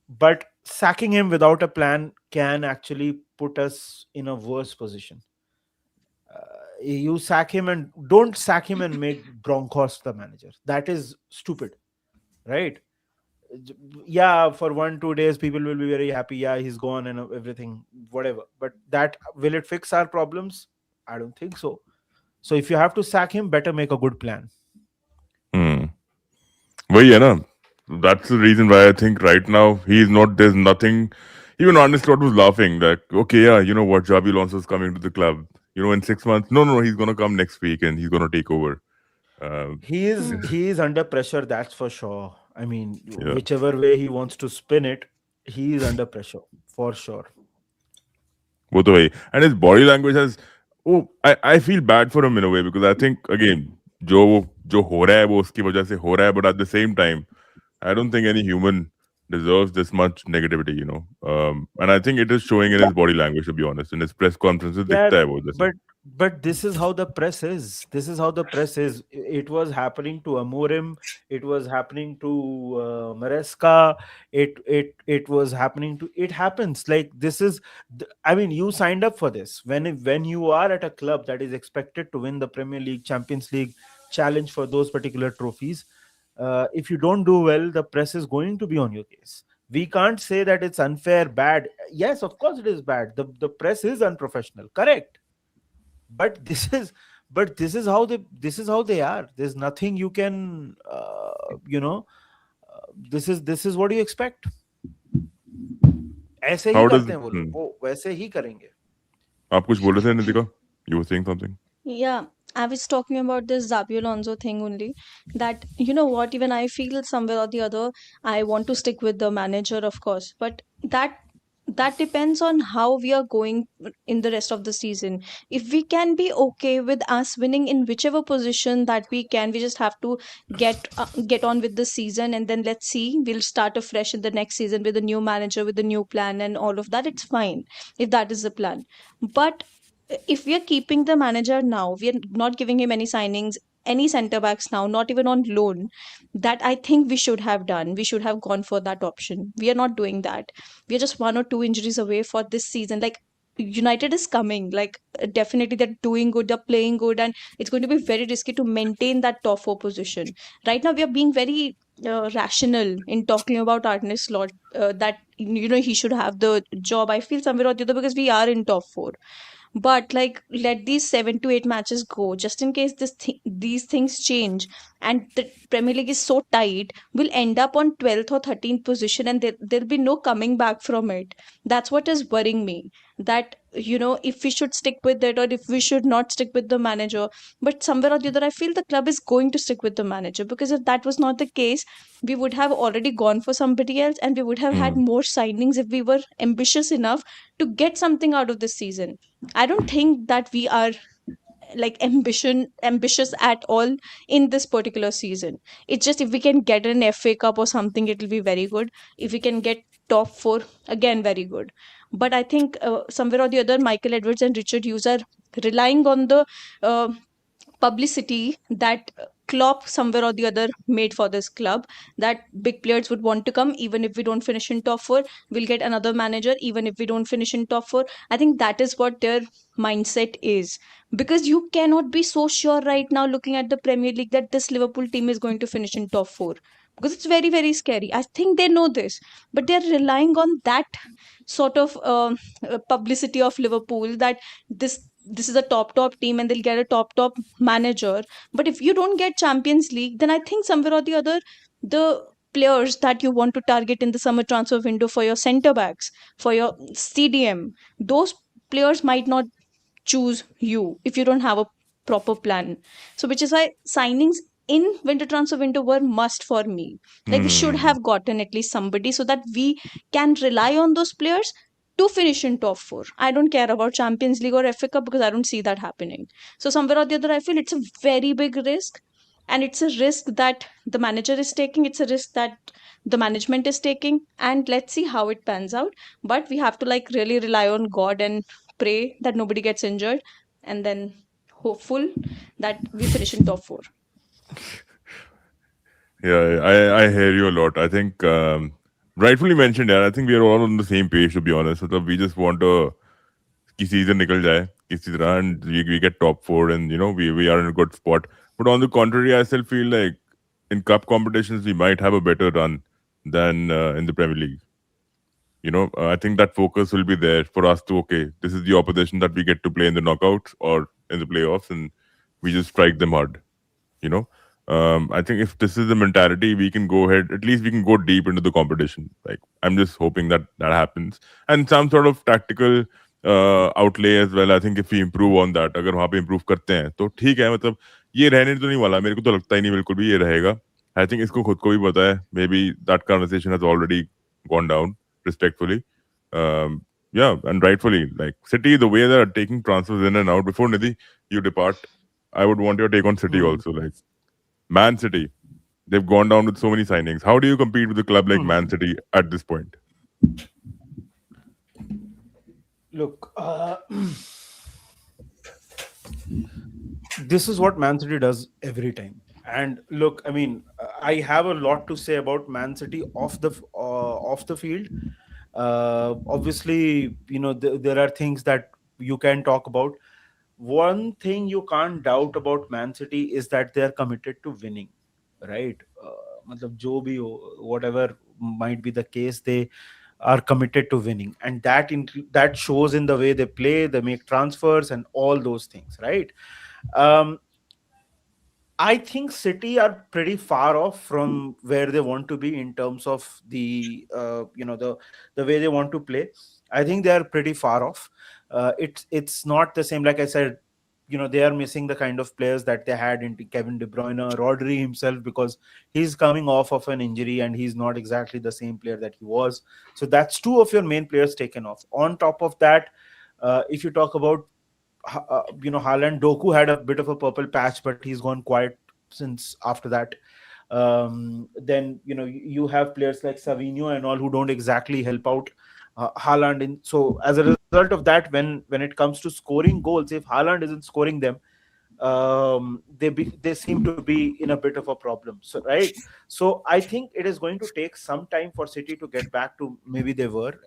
But sacking him without a plan can actually put us in a worse position. You sack him and don't sack him and make Broncos the manager. That is stupid, right? Yeah, for 1-2 days people will be very happy. Yeah, he's gone and everything, whatever. But that will it fix our problems? I don't think so. So if you have to sack him, better make a good plan. वही है ना, that's the reason why I think right now he's not, there's nothing. Even Arne Slot was laughing that, okay, yeah, you know what, Xabi Alonso is coming to the club, in 6 months. No, he's going to come next week and he's going to take over. He is under pressure, that's for sure. I mean, whichever way he wants to spin it, he is under pressure for sure. वो तो भाई, and his body language has, I feel bad for him in a way, because I think again जो हो रहा है वो उसकी वजह से हो रहा है, but at the same time I don't think any human deserves this much negativity, and I think it is showing in his body language, to be honest. In his press conferences दिखता है वो जैसे. But this is how the press is. It was happening to Amorim. It was happening to Maresca. It was happening to. It happens. Like this is. I mean, you signed up for this. When you are at a club that is expected to win the Premier League, Champions League, challenge for those particular trophies, if you don't do well, the press is going to be on your case. We can't say that it's unfair, bad. Yes, of course it is bad. The press is unprofessional. Correct. But this is how they are. There's nothing you can this is what you expect. ऐसे ही करते हैं वो लोग, वो वैसे ही करेंगे. आप कुछ बोल रहे थे Nitika? You were saying something? Yeah, I was talking about this Xabi Alonso thing only. That, you know what, even I feel somewhere or the other, I want to stick with the manager, of course. But that depends on how we are going in the rest of the season. If we can be okay with us winning in whichever position that we can, we just have to get on with the season, and then let's see. We'll start afresh in the next season with a new manager, with a new plan, and all of that. It's fine if that is the plan. But if we are keeping the manager now, we are not giving him any signings, any centre backs now, not even on loan, that I think we should have done. We should have gone for that option. We are not doing that. We are just 1 or 2 injuries away for this season. Like, United is coming. Like, definitely they're doing good, they're playing good, and it's going to be very risky to maintain that top 4 position. Right now, we are being very rational in talking about Arne Slot, that he should have the job. I feel somewhere or the other, because we are in top 4. but like let these 7 to 8 matches go just in case these things change, and the Premier League is so tight, we'll end up on 12th or 13th position, and there'll be no coming back from it. That's what is worrying me, that if we should stick with it or if we should not stick with the manager. But somewhere or the other I feel the club is going to stick with the manager, because if that was not the case, we would have already gone for somebody else, and we would have had Hmm. more signings if we were ambitious enough to get something out of this season. I don't think that we are like ambitious at all in this particular season. It's just if we can get an FA Cup or something, it will be very good. If we can get top four, again very good. But I think somewhere or the other, Michael Edwards and Richard Hughes are relying on the uh, publicity that Klopp somewhere or the other made for this club, that big players would want to come even if we don't finish in top four. We'll get another manager even if we don't finish in top four. I think that is what their mindset is, because you cannot be so sure right now looking at the Premier League that this Liverpool team is going to finish in top four, because it's very very scary. I think they know this, but they're relying on that sort of publicity of Liverpool, that this is a top team and they'll get a top manager. But if you don't get Champions League, then I think somewhere or the other, the players that you want to target in the summer transfer window for your center backs, for your CDM, those players might not choose you if you don't have a proper plan. So which is why signings in winter transfer window were must for me. Like we should Hmm. have gotten at least somebody so that we can rely on those players to finish in top four. I don't care about Champions League or FA Cup because I don't see that happening. So somewhere or the other, I feel it's a very big risk, and it's a risk that the manager is taking. It's a risk that the management is taking, and let's see how it pans out. But we have to like really rely on God and pray that nobody gets injured, and then hopeful that we finish in top four. Yeah, I hear you a lot. I think rightfully mentioned, yeah. I think we are all on the same page, to be honest. So we just want to कि season निकल जाए किसी तरह and we get top four and we are in a good spot. But on the contrary, I still feel like in cup competitions we might have a better run than in the Premier League. I think that focus will be there for us to, okay, this is the opposition that we get to play in the knockouts or in the playoffs, and we just strike them hard. you know I think if this is the mentality, we can go ahead, at least we can go deep into the competition. Like, I'm just hoping that that happens, and some sort of tactical outlay as well. I think if we improve on that, अगर वहाँ पे improve करते हैं तो ठीक है. मतलब ये रहने तो नहीं वाला, मेरे को तो लगता ही नहीं बिल्कुल भी ये रहेगा. I think इसको खुद को भी पता है. Maybe that conversation has already gone down respectfully. um, yeah, and rightfully, like City, the way they're taking transfers in and out. Before Nidhi, you depart, I would want your take on City also. Like Man City, they've gone down with so many signings. How do you compete with a club like Man City at this point? Look, this is what Man City does every time. And look, I mean, I have a lot to say about Man City off the field. Obviously, there are things that you can talk about. One thing you can't doubt about Man City is that they are committed to winning, right? मतलब जो भी हो, whatever might be the case, they are committed to winning, and that shows in the way they play, they make transfers, and all those things, right? Um, I think City are pretty far off from where they want to be in terms of the way they want to play. I think they are pretty far off. It's not the same. Like I said, they are missing the kind of players that they had in Kevin De Bruyne, Rodri himself, because he's coming off of an injury and he's not exactly the same player that he was. So that's two of your main players taken off. On top of that, if you talk about Haaland, Doku had a bit of a purple patch, but he's gone quiet since after that. Then you have players like Savinho and all who don't exactly help out Haaland. So as a result of that, when it comes to scoring goals, if Haaland isn't scoring them, they seem to be in a bit of a problem. So right, so I think it is going to take some time for City to get back to maybe they were.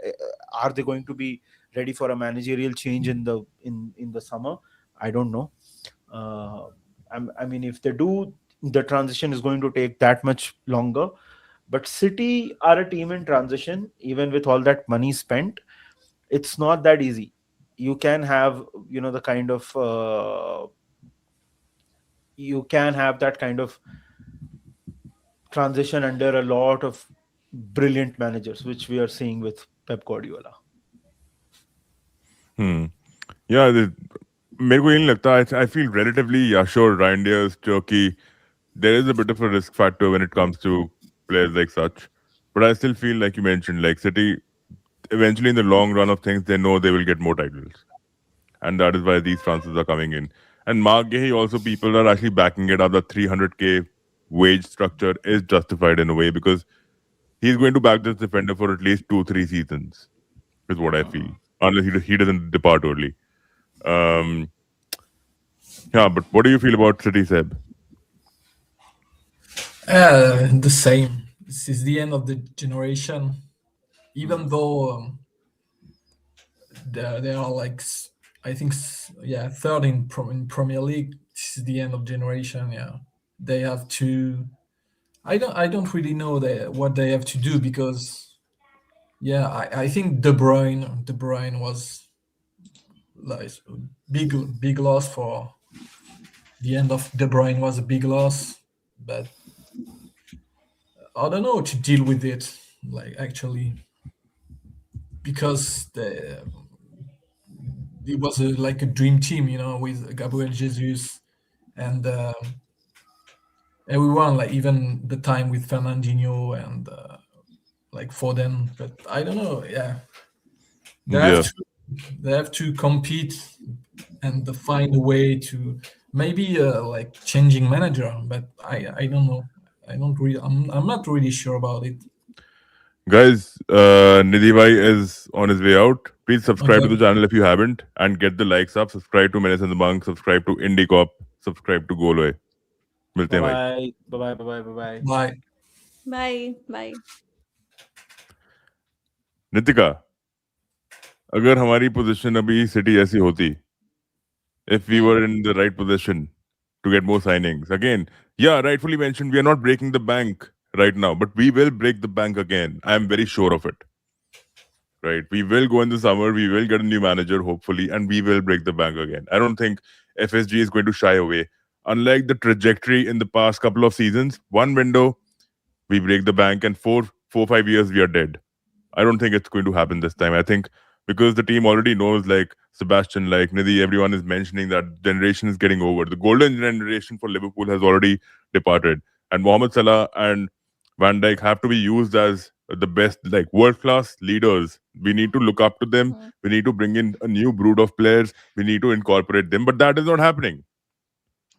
Are they going to be ready for a managerial change in the summer? I don't know. I mean, if they do, the transition is going to take that much longer. But City are a team in transition. Even with all that money spent, it's not that easy. you can have, the kind of you can have that kind of transition under a lot of brilliant managers, which we are seeing with Pep Guardiola. Yeah, मेरे को ये नहीं लगता. I feel relatively, yeah, sure, Reindeers, Turkey, there is a bit of a risk factor when it comes to players like such. But I still feel, like you mentioned, like City, eventually in the long run of things, they know they will get more titles. And that is why these transfers are coming in. And Mark Gay, also, people are actually backing it up. The 300K wage structure is justified in a way because he's going to back this defender for at least 2-3 seasons, is what I feel. Unless he doesn't depart early. Yeah, but what do you feel about City, Seb? The same. This is the end of the generation. Even though they are like, I think, third in Premier League. This is the end of generation. Yeah, they have to. I don't really know what they have to do because, yeah, I think De Bruyne was like big loss for the end of De Bruyne was a big loss, but I don't know to deal with it, like, actually, because it was like a dream team, with Gabriel Jesus and everyone, like even the time with Fernandinho and like Foden. But I don't know. Yeah, Yeah. they have to compete and find a way to maybe like changing manager. But I don't know. I'm not really sure about it. Guys, Nidhi Bhai is on his way out. Please subscribe to the channel if you haven't and get the likes up. Subscribe to Menace and the Monk. Subscribe to Indie Cop. Subscribe to Goloy. मिलते हैं भाई. Bye bye. Bye. Bye. Bye. Nitika, अगर हमारी position अभी city जैसी होती, if we were in the right position to get more signings, again, yeah, rightfully mentioned, we are not breaking the bank right now, but we will break the bank again. I am very sure of it. Right, we will go in the summer, we will get a new manager, hopefully, and we will break the bank again. I don't think FSG is going to shy away. Unlike the trajectory in the past couple of seasons, one window, we break the bank, and 5 years, we are dead. I don't think it's going to happen this time. I think because the team already knows, like Sebastian, like Nidhi, everyone is mentioning that generation is getting over. The golden generation for Liverpool has already departed. And Mohamed Salah and Van Dijk have to be used as the best, like world-class leaders. We need to look up to them. We need to bring in a new brood of players. We need to incorporate them. But that is not happening.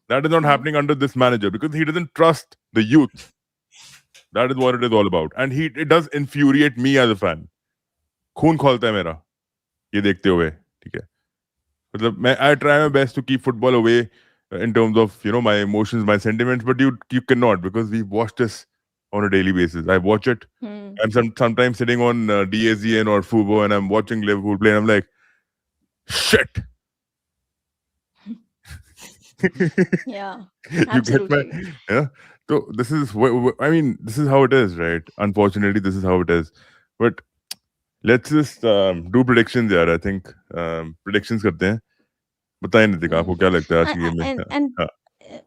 That is not happening under this manager because he doesn't trust the youth. That is what it is all about. And it does infuriate me as a fan. खून खोलता है मेरा ये देखते हुए, ठीक है. मतलब I try my best to keep football away in terms of, my emotions, my sentiments, but you cannot, because we watch this on a daily basis. I watch it. I'm sometimes sitting on DAZN or Fubo and I'm watching Liverpool play and I'm like, shit. Yeah, You absolutely. get yeah. So this is this is how it is, right? Unfortunately, this is how it is. But let's just do predictions, yaar. I think predictions करते हैं. बताएं नितिका, आपको क्या लगता है आज की game में? And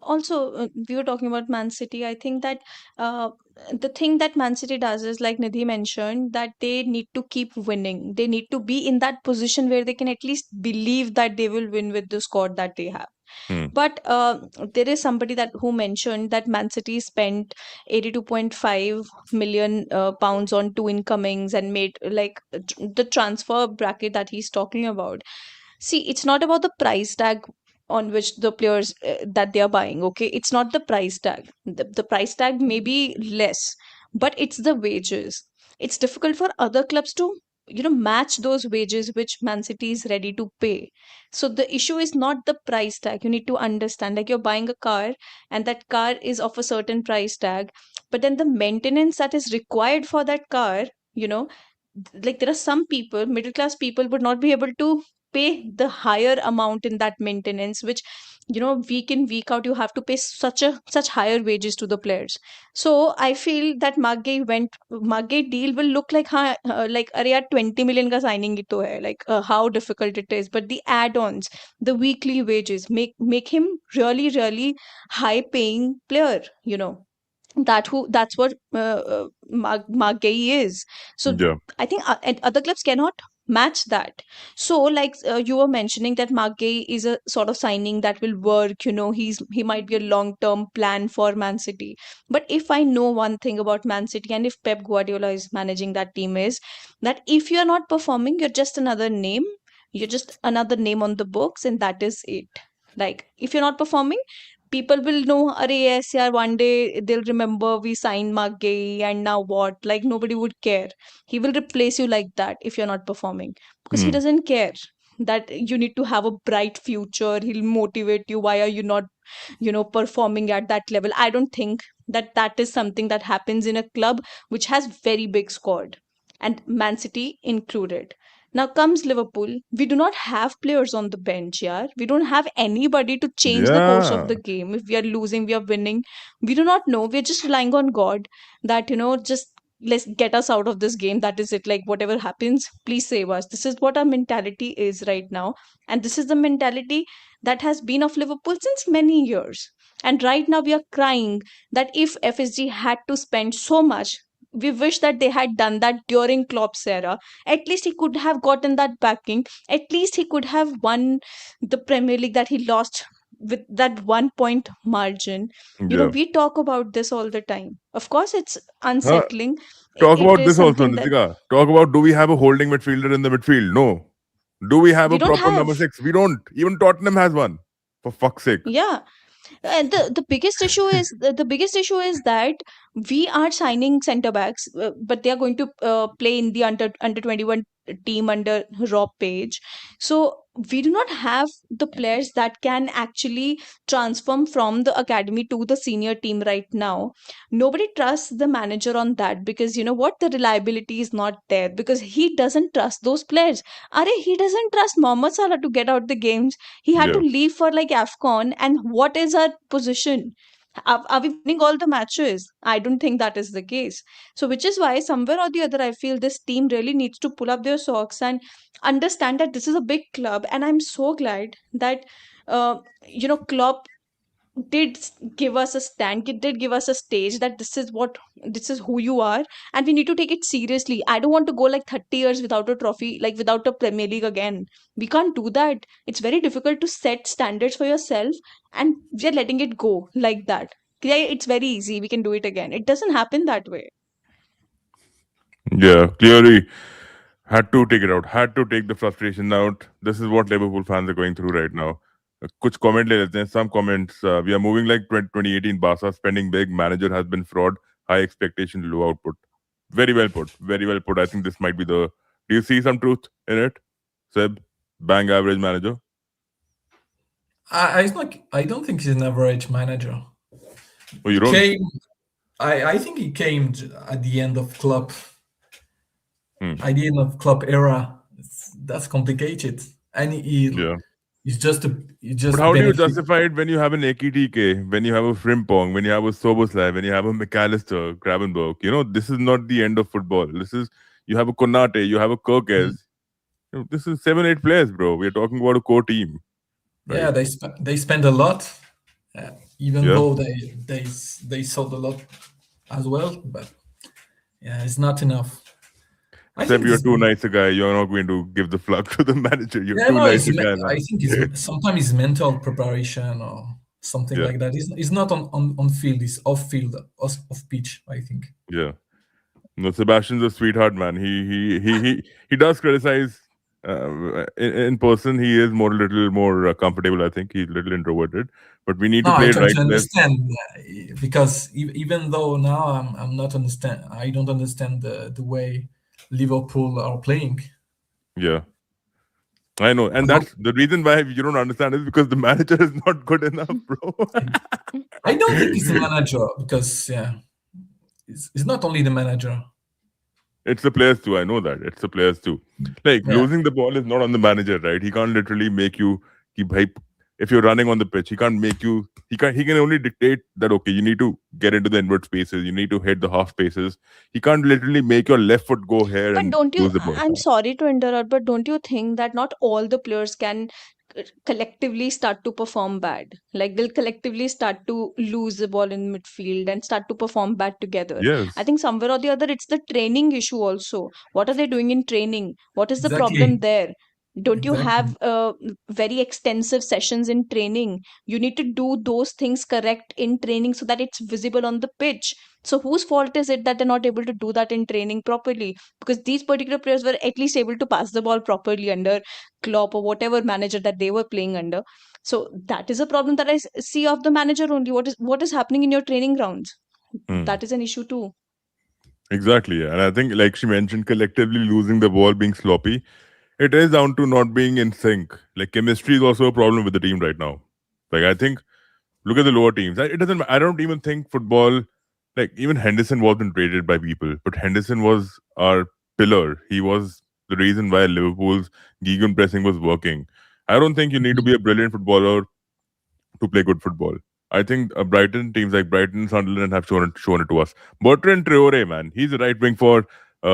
also, we were talking about Man City. I think that the thing that Man City does is, like Nidhi mentioned, that they need to keep winning. They need to be in that position where they can at least believe that they will win with the squad that they have. But there is somebody who mentioned that Man City spent 82.5 million pounds on two incomings and made like the transfer bracket that he's talking about. See, it's not about the price tag on which the players that they are buying. Okay, it's not the price tag. The price tag may be less, but it's the wages. It's difficult for other clubs to match those wages which Man City is ready to pay. So the issue is not the price tag. You need to understand, like, you're buying a car and that car is of a certain price tag, but then the maintenance that is required for that car, like, there are some people, middle class people, would not be able to pay the higher amount in that maintenance, which week in week out you have to pay such higher wages to the players. So I feel that Margay deal will look like like अरे यार 20 million का signing ही तो है, like how difficult it is, but the add-ons, the weekly wages make him really really high paying player, that's what Margay is. So Yeah. I think and other clubs cannot match that. So like you were mentioning that Margay is a sort of signing that will work, he might be a long term plan for Man City. But if I know one thing about Man City, and if Pep Guardiola is managing that team, is that if you're not performing, you're just another name, on the books, and that is it. Like if you're not performing, people will know, Arey, yes, yeah, one day they'll remember we signed Mark Gay, and now what? Like nobody would care. He will replace you like that if you're not performing, because he doesn't care that you need to have a bright future. He'll motivate you. Why are you not, performing at that level? I don't think that is something that happens in a club which has very big squad, and Man City included. Now comes Liverpool. We do not have players on the bench, yeah. We don't have anybody to change the course of Yeah. the game. If we are losing, we are winning. We do not know. We're just relying on God that, just let's get us out of this game. That is it. Like whatever happens, please save us. This is what our mentality is right now. And this is the mentality that has been of Liverpool since many years. And right now we are crying that if FSG had to spend so much, we wish that they had done that during Klopp's era. At least he could have gotten that backing. At least he could have won the Premier League that he lost with that 1 point margin. Yeah. We talk about this all the time. Of course, it's Huh. unsettling. Talk It about is this also, something that Nitika. Talk about, do we have a holding midfielder in the midfield? No. Do we have we a don't proper number have. 6? We don't. Even Tottenham has one. For fuck's sake. Yeah. And the biggest issue is the biggest issue is that we are signing center backs, but they are going to play in the under 21 team under Rob Page. So we do not have the players that can actually transform from the academy to the senior team right now. Nobody trusts the manager on that, because you know what, the reliability is not there, because he doesn't trust those players. Are he doesn't trust Mohamed Salah to get out the games. He had to Yeah. leave for like AFCON, and what is our position? Are we winning all the matches? I don't think that is the case. So, which is why somewhere or the other, I feel this team really needs to pull up their socks and understand that this is a big club. And I'm so glad that, Klopp give us a stand, did give us a stage that this is who you are, and we need to take it seriously. I don't want to go like 30 years without a trophy, like without a Premier League again. We can't do that. It's very difficult to set standards for yourself, and we're letting it go like that. Yeah, it's very easy, we can do it again. It doesn't happen that way. Yeah. Clearly had to take it out. Had to take the frustration out. This is what Liverpool fans are going through right now. कुछ comment ले लेते हैं. Some comments. We are moving like 2018 Barca, spending big. Manager has been fraud. High expectation, low output. Very well put. Very well put. I think this might be the. Do you see some truth in it, Seb? Bang average manager. I don't think he's an average manager. Oh, you don't? I think he came at the end of club. Hmm. At the end of club era. That's complicated, and Yeah. it's just But how do you justify it when you have an AKTK, when you have a Frimpong, when you have a Soboslai, when you have a McAllister, Gravenberg? This is not the end of football. You have a Konate, you have a Kirkes. This is 7-8 players, bro. We are talking about a core team. Right? Yeah, they spend a lot, even Yeah. though they sold a lot as well. But yeah, it's not enough. Seb, you're too nice a guy. You're not going to give the fluck to the manager. You're too nice a guy. I think sometimes it's mental preparation or something like that. It's not on field. It's off field, off pitch, I think. Yeah. No, Sebastian's a sweetheart, man. He does criticize in person. He is a little more comfortable. I think he's a little introverted, but we need to play I it try right. to understand because even though now I'm not understand. I don't understand the way Liverpool are playing. Yeah, I know, and that's the reason why you don't understand is because the manager is not good enough, bro. I don't think it's the manager, because it's not only the manager. It's the players too. I know that. It's the players too. Like losing the ball is not on the manager, right? He can't literally make you keep hype. if you're running on the pitch, he can't make you. He can only dictate that. Okay, you need to get into the inward spaces. You need to hit the half spaces. He can't literally make your left foot go here But and don't you, lose the ball. I'm sorry to interrupt, but don't you think that not all the players can collectively start to perform bad? Like they'll collectively start to lose the ball in midfield and start to perform bad together. I Yes. think somewhere or the other, it's the training issue also. What are they doing in training? What is the problem Exactly. there? Don't you Exactly. have very extensive sessions in training? You need to do those things correct in training so that it's visible on the pitch. So whose fault is it that they're not able to do that in training properly? Because these particular players were at least able to pass the ball properly under Klopp or whatever manager that they were playing under. So that is a problem that I see of the manager only. What is happening in your training grounds? Hmm. That is an issue too. Exactly. Yeah. And I think, like she mentioned, collectively losing the ball, being sloppy, it is down to not being in sync. Like chemistry is also a problem with the team right now. Like I think, look at the lower teams. It doesn't. I don't even think football. Like even Henderson wasn't rated by people, but Henderson was our pillar. He was the reason why Liverpool's Gegan pressing was working. I don't think you need to be a brilliant footballer to play good football. I think Brighton teams like Brighton, Sunderland have shown it to us. Bertrand Traore, man, he's the right wing for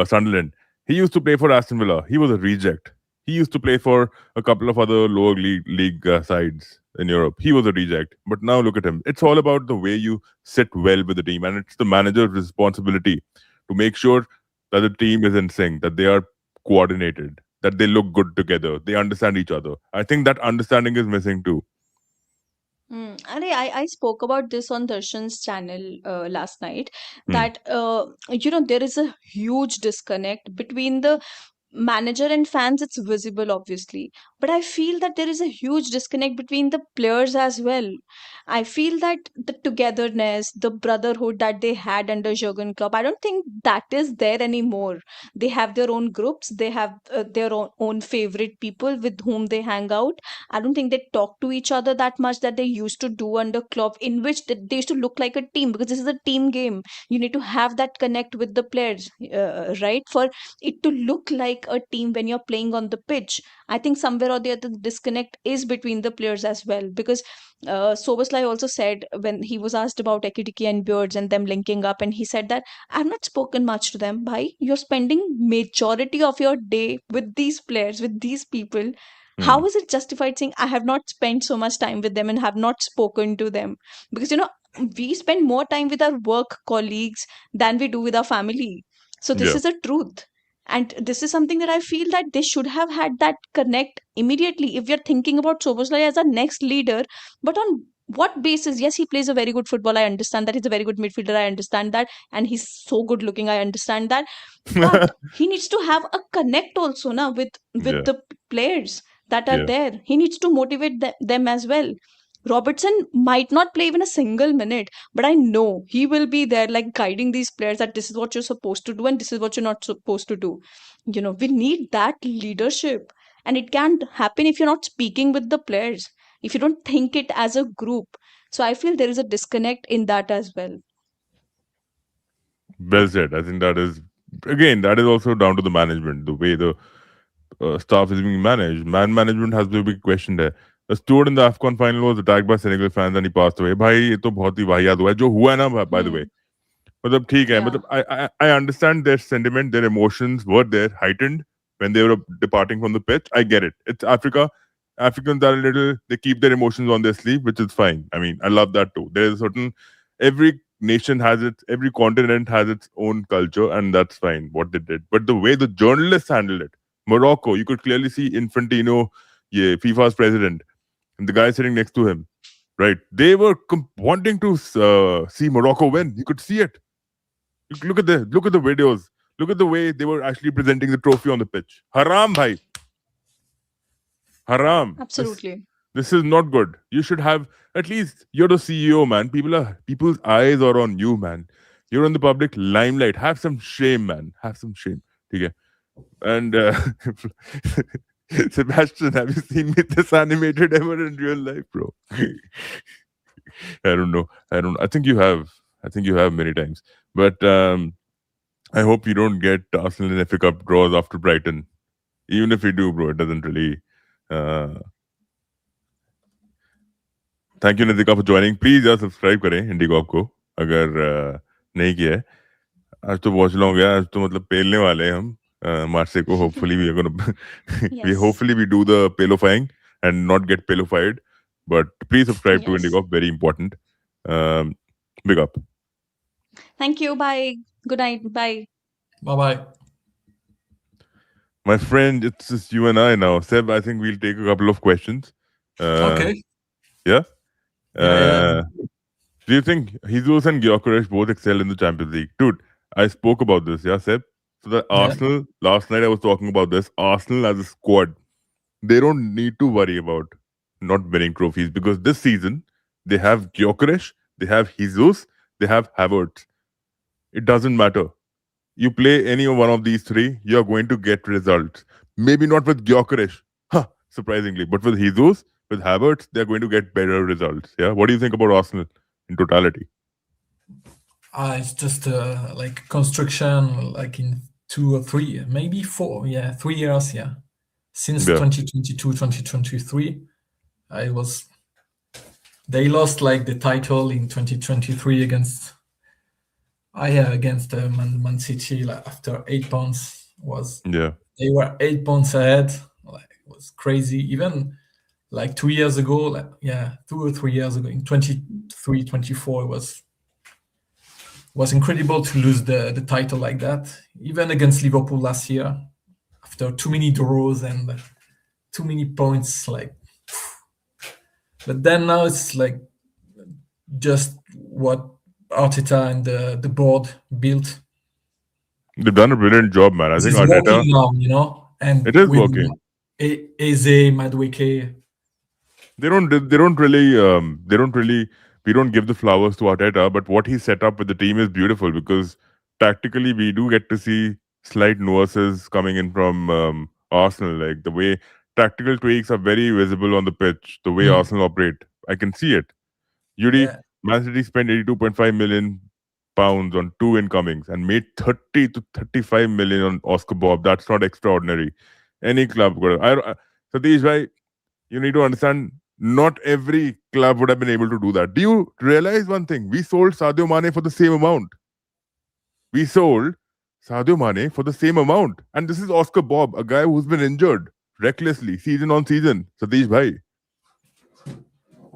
Sunderland. He used to play for Aston Villa. He was a reject. He used to play for a couple of other lower league sides in Europe. He was a reject. But now look at him. It's all about the way you sit well with the team, and it's the manager's responsibility to make sure that the team is in sync, that they are coordinated, that they look good together, they understand each other. I think that understanding is missing too. And I spoke about this on Darshan's channel last night Hmm. that there is a huge disconnect between the manager and fans. It's visible obviously, but I feel that there is a huge disconnect between the players as well. I feel that the togetherness, the brotherhood that they had under Jurgen Klopp, I don't think that is there anymore. They have their own groups, they have their own favorite people with whom they hang out. I don't think they talk to each other that much that they used to do under Klopp, in which they used to look like a team, because this is a team game. You need to have that connect with the players, right? For it to look like a team when you're playing on the pitch. I think somewhere or the other, the disconnect is between the players as well. Because Soboslai also said, when he was asked about Ekitiki and Beards and them linking up, and he said that I've not spoken much to them. Bhai, you're spending majority of your day with these players, with these people. Hmm. How is it justified saying I have not spent so much time with them and have not spoken to them? Because we spend more time with our work colleagues than we do with our family. So this Yeah. is a truth. And this is something that I feel that they should have had that connect immediately. If we are thinking about Soboslai as our next leader, but on what basis? Yes, he plays a very good football. I understand that he's a very good midfielder. I understand that. And he's so good looking. I understand that. But he needs to have a connect also now with Yeah. the players that are Yeah. there. He needs to motivate them as well. Robertson might not play even a single minute, but I know he will be there, like guiding these players that this is what you're supposed to do and this is what you're not supposed to do. We need that leadership, and it can't happen if you're not speaking with the players, if you don't think it as a group. So I feel there is a disconnect in that as well. Well said. I think that is, again, that is also down to the management, the way the staff is being managed. Man management has to be questioned there. A steward in the AFCON final was attacked by Senegal fans and he passed away. भाई ये तो बहुत ही वाहियात हुआ है जो हुआ है ना, by the way. Hmm. मतलब ठीक है, Yeah, मतलब I understand their sentiment, their emotions were there heightened when they were departing from the pitch. I get it. It's Africa. Africans are a little, they keep their emotions on their sleeve, which is fine. I mean, I love that too. There's a certain, every nation has its, every continent has its own culture, and that's fine what they did. But the way the journalists handled it, Morocco, you could clearly see Infantino, yeah, FIFA's president, and the guy sitting next to him, right? They were wanting to see Morocco win. You could see it. Look at the videos. Look at the way they were actually presenting the trophy on the pitch. Haram, bhai. Haram. absolutely. This is not good. You should have, at least you're the CEO, man. People's eyes are on you, man. You're in the public limelight. Have some shame, man. Have some shame. Okay. And Sebastian, have you seen me this animated ever in real life, bro? I don't know. I think you have. I think you have many times. But I hope you don't get Arsenal in FA Cup draws after Brighton. Even if you do, bro, it doesn't really. Uh, Thank you Nitika for joining. Please subscribe करें IndieGob को अगर नहीं किया है. आज तो watch long है. आज तो मतलब पेलने वाले हैं हम मार्से को. Hopefully we are gonna Yes. hopefully we do the pelofying and not get pelofied. But please subscribe to Yes. IndieGob. Very important. Big up. Thank you. Bye. Good night. Bye. Bye-bye. My friend, it's just you and I now. Seb, I think we'll take a couple of questions. Okay. Yeah? Yeah. Do you think Jesus and Gyökeres both excel in the Champions League? Dude, I spoke about this, yeah, Seb? So the Yeah. Arsenal, last night I was talking about this. Arsenal as a squad, they don't need to worry about not winning trophies because this season they have Gyökeres, they have Jesus, they have Havertz. It doesn't matter. You play any one of these three, you're going to get results. Maybe not with Gyökeres, surprisingly, but with Jesus, with Havertz, they're going to get better results. Yeah. What do you think about Arsenal in totality? It's just like construction, like in 2 or 3, maybe 4, 3 years, since 2022, 2023. They lost like the title in 2023 against Man City, like after 8 points. They were 8 points ahead. Like, it was crazy. Even like 2 years ago, 2 or 3 years ago in 23, 24, it was incredible to lose the title like that. Even against Liverpool last year, after too many draws and too many points, like. But then now it's like just what Arteta and the board built. They've done a brilliant job, man. I think it's Arteta working now, you know, and it is with working. Eze, Madueke. We don't give the flowers to Arteta, but what he set up with the team is beautiful because tactically we do get to see slight nuances coming in from Arsenal. Like the way tactical tweaks are very visible on the pitch, the way Arsenal operate. I can see it. Man City spent 82.5 million pounds on 2 incomings and made 30 to 35 million on Oscar Bob. That's not extraordinary. Any club Satish bhai, you need to understand, not every club would have been able to do that. Do you realize one thing? We sold Sadio Mane for the same amount. And this is Oscar Bob, a guy who's been injured recklessly, season on season. Satish bhai.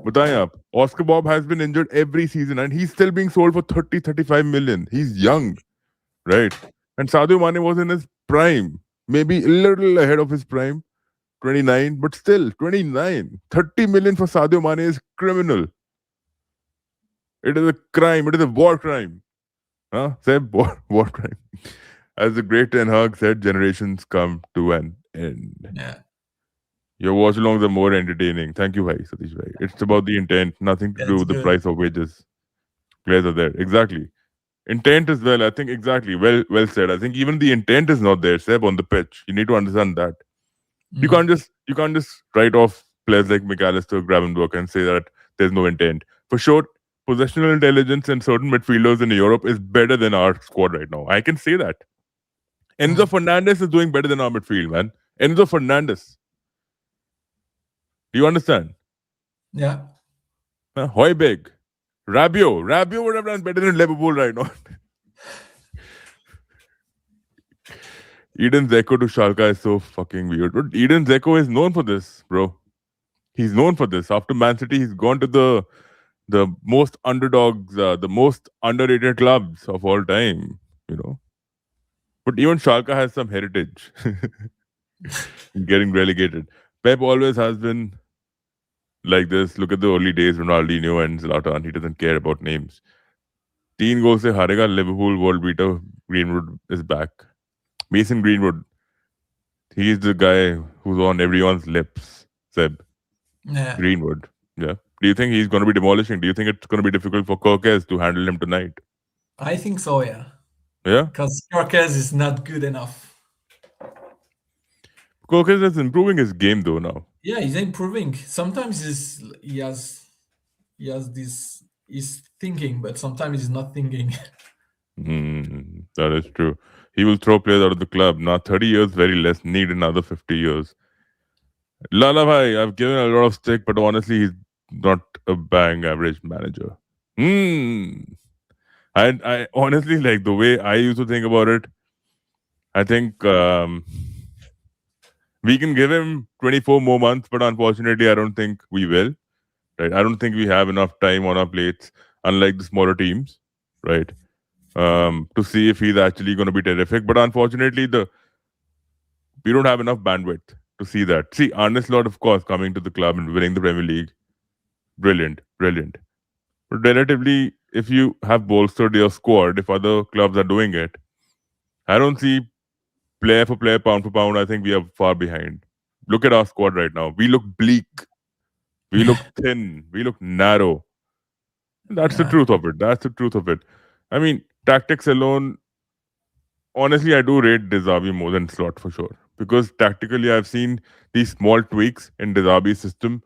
Bataya, Oscar Bob has been injured every season and he's still being sold for 30-35 million. He's young, right? And Sadio Mane was in his prime, maybe a little ahead of his prime, 29, but still 29. 30 million for Sadio Mane is criminal. It is a crime. It is a war crime. Seb, war crime. As the great Ten Hag said, generations come to an end. Yeah. Your watch alongs are more entertaining. Thank you, bhai, Satish bhai. It's about the intent, nothing to do with the price of wages. Players are there. Exactly. Intent as well. I think exactly. Well said. I think even the intent is not there, Seb, on the pitch. You need to understand that. You can't just write off players like McAllister, Gravenberch and say that there's no intent. For sure, possessional intelligence in certain midfielders in Europe is better than our squad right now. I can say that. Enzo Fernandez is doing better than our midfield, man. Enzo Fernandez. Do you understand? Yeah. Højbjerg. Rabiot would have done better than Liverpool right now. Eden Dzeko to Schalke is so fucking weird. But Eden Dzeko is known for this, bro. He's known for this. After Man City, he's gone to the most underdogs, the most underrated clubs of all time, you know. But even Schalke has some heritage. Getting relegated. Pep always has been like this. Look at the early days, Ronaldinho and Zlatan. He doesn't care about names. 3 goals se harega, Liverpool world beater. Greenwood is back. Mason Greenwood. He's the guy who's on everyone's lips. Seb. Yeah. Greenwood. Yeah. Do you think he's going to be demolishing? Do you think it's going to be difficult for Kirkes to handle him tonight? I think so, yeah. Yeah? Because Kirkes is not good enough. Kirkes is improving his game though now. Yeah, he's improving. Sometimes he has this, he's thinking, but sometimes he's not thinking. That is true. He will throw players out of the club. Now 30 years, very less. Need another 50 years. Lala bhai, I've given a lot of stick, but honestly, he's not a bang average manager. I honestly, like, the way I used to think about it, I think we can give him 24 more months, but unfortunately, I don't think we will. Right? I don't think we have enough time on our plates, unlike the smaller teams, right? To see if he's actually going to be terrific. But unfortunately, we don't have enough bandwidth to see that. See, Arne Slot, of course, coming to the club and winning the Premier League, brilliant, brilliant. But relatively, if you have bolstered your squad, if other clubs are doing it, I don't see player for player, pound for pound. I think we are far behind. Look at our squad right now. We look bleak. We look thin. We look narrow. That's the truth of it. That's the truth of it. I mean, tactics alone, honestly, I do rate De Zerbi more than Slot for sure. Because tactically, I've seen these small tweaks in De Zerbi's system.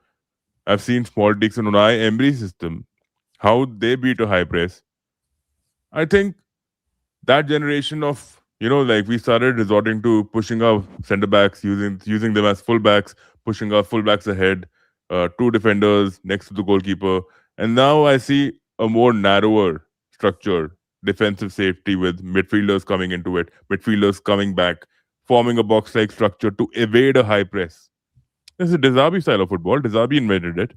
I've seen small tweaks in Unai Emery's system. How they beat a high press. I think that generation of, like, we started resorting to pushing our center backs, using them as fullbacks, pushing our fullbacks ahead, two defenders next to the goalkeeper. And now I see a more narrower structure, defensive safety with midfielders coming into it, midfielders coming back, forming a box-like structure to evade a high press. This is a De Zerbi style of football. De Zerbi invented it,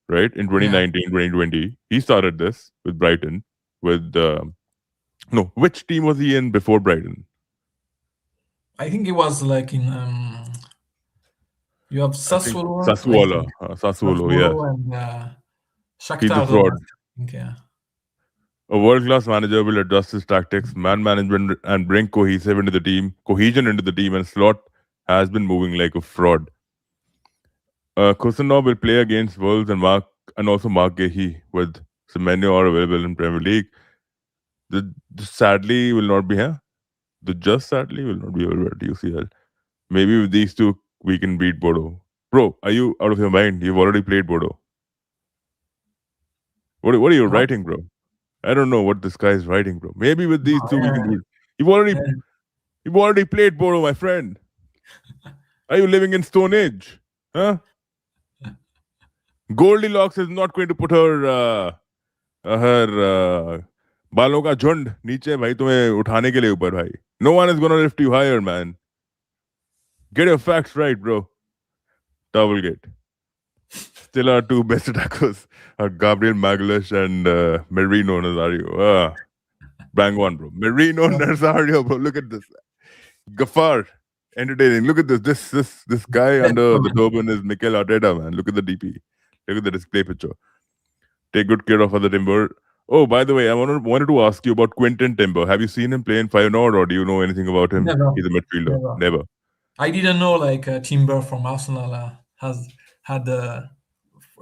right? In 2019, 2020. He started this with Brighton, with... no, which team was he in before Brighton? I think it was like in you have Sassuolo, Sassuolo. Sassuolo, yeah. and He's a Shakhtar. fraud. I think, yeah. A world-class manager will adjust his tactics, man management, and bring cohesion into the team, and Slot has been moving like a fraud. Kusanov will play against Wolves and also Mark Gehi with Semenyo are available in Premier League. The sadly will not be here. The just sadly will not be available at UCL. Maybe with these two, we can beat Bodo. Bro, are you out of your mind? You've already played Bodo. What are you writing, bro? I don't know what this guy is writing, bro. Maybe with these two, we can do it. You've already played Bodo, my friend. Are you living in Stone Age? Huh? Goldilocks is not going to put her बालों का झुंड नीचे भाई तुम्हें उठाने के लिए ऊपर भाई. No one is gonna lift you higher, man. Get your facts right, bro. Doublegate. Still our two best attackers are Gabriel Magalhaes and Merino Nazario. Bang on, bro. Merino Nazario, bro. Look at this. Gafar. Entertaining. Look at this. This guy under the turban is Mikel Arteta, man. Look at the DP. Look at the display picture. Take good care of other Timber. Oh, by the way, I wanted to ask you about Quentin Timber. Have you seen him play in Feyenoord, or do you know anything about him? Never. He's a midfielder. Never. I didn't know like Timber from Arsenal had a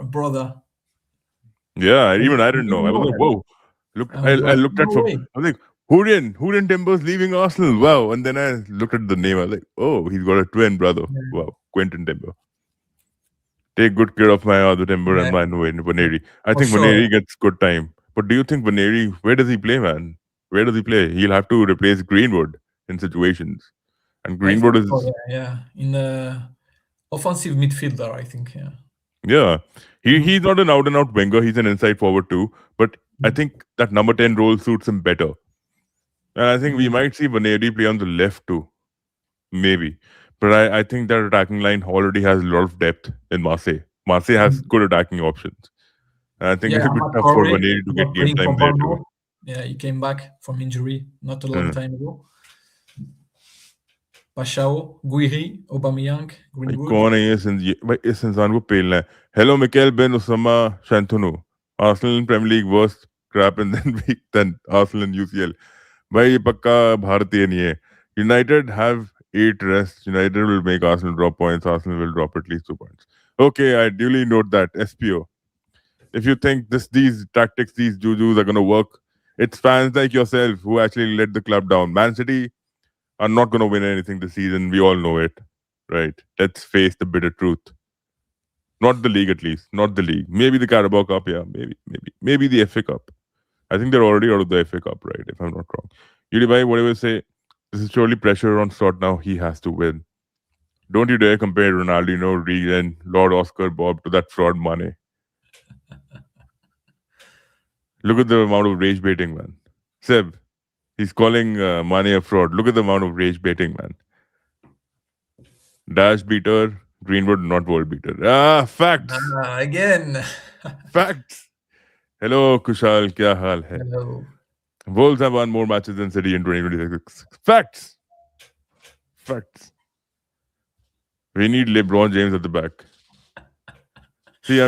brother. Yeah, I didn't know. I was like, whoa. I looked at. I was like, Hurrien Timber's leaving Arsenal. Wow. And then I looked at the name. I was like, oh, he's got a twin brother. Yeah. Wow, Quentin Timber. Take good care of my other Timber and mine, Vaneri. I think Vaneri gets good time. But do you think Vaneri, where does he play, man? Where does he play? He'll have to replace Greenwood in situations. And Greenwood is... in the offensive midfielder, I think, yeah. Yeah. He's not an out-and-out winger. He's an inside forward too. But I think that number 10 role suits him better. And I think we might see Vaneri play on the left too. Maybe. But I think that attacking line already has a lot of depth in Marseille. Marseille has good attacking options. And I think it's a bit tough for Vaneri to get game time there too. Yeah, he came back from injury not a long time ago. Pashao, Guiri, Aubameyang, Greenwood. कौन है ये इस इंसान को पेलना है. Hello, Mikel Ben Osama Shantunu. Arsenal in Premier League worst crap and then weak than Arsenal in UCL. भाई ये पक्का भारतीय नहीं है. United have 8 rests. United will make Arsenal drop points. Arsenal will drop at least 2 points. Okay, I duly note that. SPO. If you think these tactics, these jujus are going to work, it's fans like yourself who actually let the club down. Man City are not going to win anything this season. We all know it, right? Let's face the bitter truth. Not the league, at least. Not the league. Maybe the Carabao Cup, yeah. Maybe the FA Cup. I think they're already out of the FA Cup, right? If I'm not wrong. Yuri, whatever you say, this is surely pressure on Slot now. He has to win. Don't you dare compare Ronaldinho, Regan, Lord Oscar Bob to that fraud Mane. Look at the amount of rage baiting, man. Seb, he's calling Mane a fraud. Look at the amount of rage baiting, man. Dash beater, Greenwood not world beater. Facts. Again. Facts. Hello, Kushal. Kya haal hai? Hello. Wolves have won more matches than City in 2026. Facts. Facts. We need LeBron James at the back. See,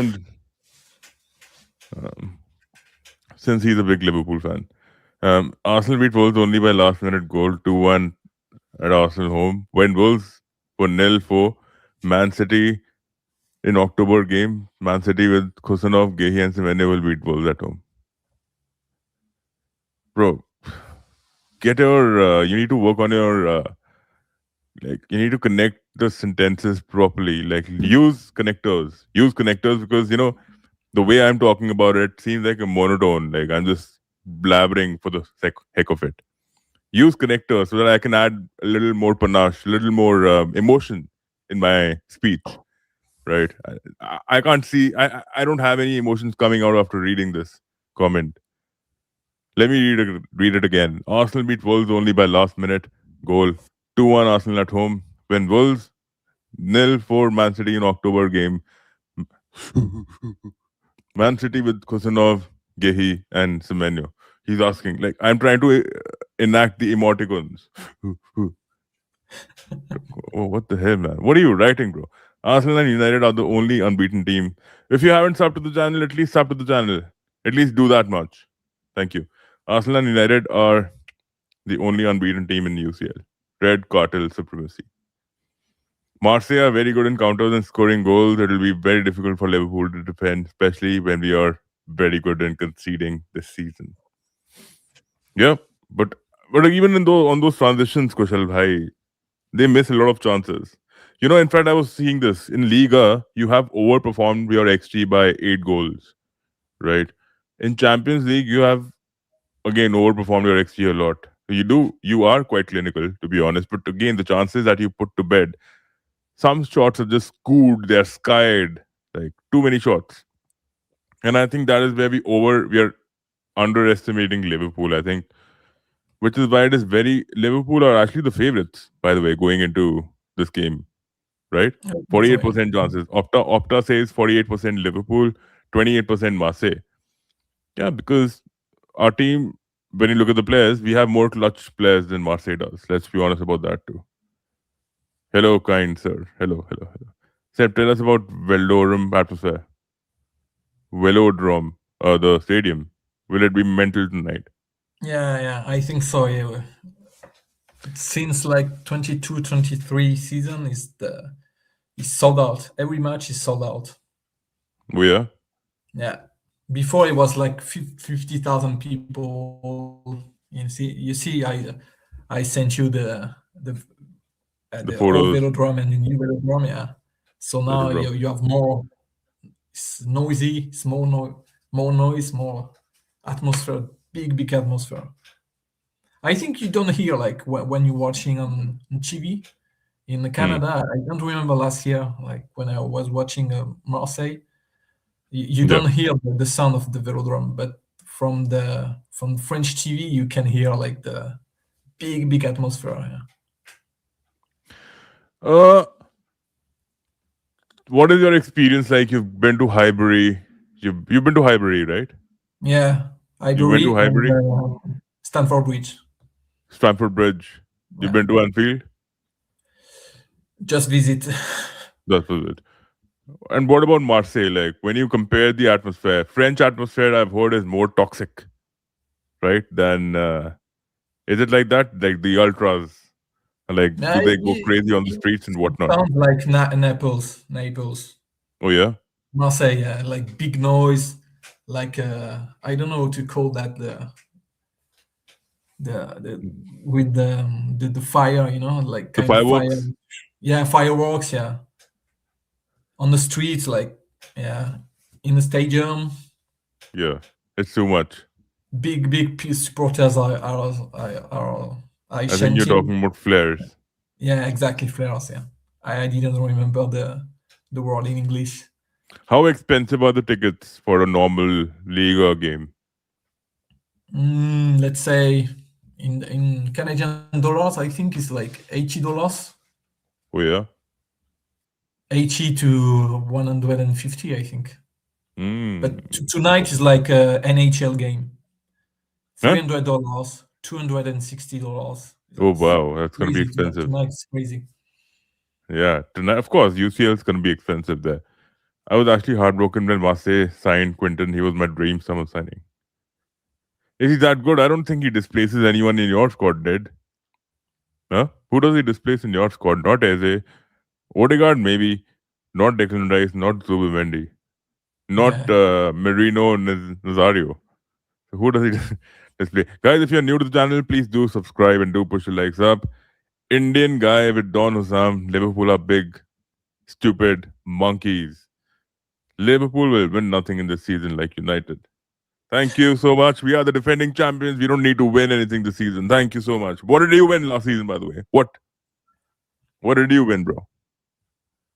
since he's a big Liverpool fan. Arsenal beat Wolves only by last minute goal 2-1 at Arsenal home. When Wolves were 0-4, Man City in October game, Man City with Kusanov, Gehi and Semenyo will beat Wolves at home. Bro, you need to work on your, you need to connect the sentences properly. Like, use connectors. Use connectors because, the way I'm talking about it seems like a monotone. Like, I'm just blabbering for the heck of it. Use connectors so that I can add a little more panache, a little more emotion in my speech. Right? I can't see, I don't have any emotions coming out after reading this comment. Let me read it again. Arsenal beat Wolves only by last minute goal. 2-1 Arsenal at home. When Wolves 0-4 Man City in October game. Man City with Kusanov, Gehi, and Semenyo. He's asking, like, I'm trying to enact the emoticons. Oh, what the hell, man? What are you writing, bro? Arsenal and United are the only unbeaten team. If you haven't subbed to the channel, at least sub to the channel. At least do that much. Thank you. Arsenal and United are the only unbeaten team in UCL. Red cartel supremacy. Marseille are very good in counters and scoring goals. It will be very difficult for Liverpool to defend, especially when we are very good in conceding this season. Yeah, but even on those transitions, Kushal bhai, they miss a lot of chances. In fact, I was seeing this in Liga. You have overperformed your XG by 8 goals, right? In Champions League, you have again overperformed your XG a lot. You are quite clinical, to be honest. But again, the chances that you put to bed, some shots are just skewed, they're skied, like too many shots. And I think that is where we are underestimating Liverpool, I think, which is why it is Liverpool are actually the favorites, by the way, going into this game, right? 48% chances. Opta says 48% Liverpool, 28% Marseille. Yeah, because our team, when you look at the players, we have more clutch players than Marseille does. Let's be honest about that too. Hello, kind sir. Hello. Seb, tell us about Vélodrome atmosphere. Vélodrome, the stadium. Will it be mental tonight? Yeah, I think so. Yeah. Since like 22-23 season is sold out. Every match is sold out. Oh, yeah? Yeah. Before it was like 50,000 people. You see, I sent you the old photos. Vélodrome and the new Vélodrome. Yeah. So now you have more. It's noisy. It's more noise, more atmosphere. Big atmosphere. I think you don't hear like when you're watching on TV in Canada. I don't remember last year, like when I was watching Marseille. You don't hear the sound of the Vélodrome, but from French TV you can hear like the big atmosphere. Yeah. What is your experience like? You've been to Highbury. You've been to Highbury, right? Yeah, You went to Highbury? and Stamford Bridge. Stamford Bridge. You've been to Anfield? Just visit. That was it. And what about Marseille? Like, when you compare the atmosphere, French atmosphere I've heard is more toxic, right? Than is it like that? Like the ultras, like do they go crazy on the streets and whatnot? Sounds like Naples. Oh yeah. Marseille, yeah, like big noise, like I don't know what to call that, the with the fire, like The kind of fire. fireworks? Yeah, fireworks, yeah. On the streets, like, yeah, in the stadium. Yeah, it's too much. Big supporters are I think you're talking about flares. Yeah, exactly, flares. Yeah, I didn't remember the word in English. How expensive are the tickets for a normal Liga game? Let's say in Canadian dollars, I think it's like $80. Oh yeah. 80 to 150, I think. Mm. But tonight is like a NHL game. Huh? $300, $260. Oh That's wow, that's gonna be crazy. expensive. Tonight is crazy. Yeah, tonight of course UCL is gonna be expensive there. I was actually heartbroken when Marseille signed Quinton. He was my dream summer signing. Is he that good? I don't think he displaces anyone in your squad, did? Huh? Who does he displace in your squad? Not Eze. Odegaard, maybe. Not Declan Rice. Not Zubimendi. Not Yeah. Merino Nazario. So who does he display? Guys, if you're new to the channel, please do subscribe and do push the likes up. Indian guy with Don Hussam. Liverpool are big, stupid monkeys. Liverpool will win nothing in this season like United. Thank you so much. We are the defending champions. We don't need to win anything this season. Thank you so much. What did you win last season, by the way? What? What did you win, bro?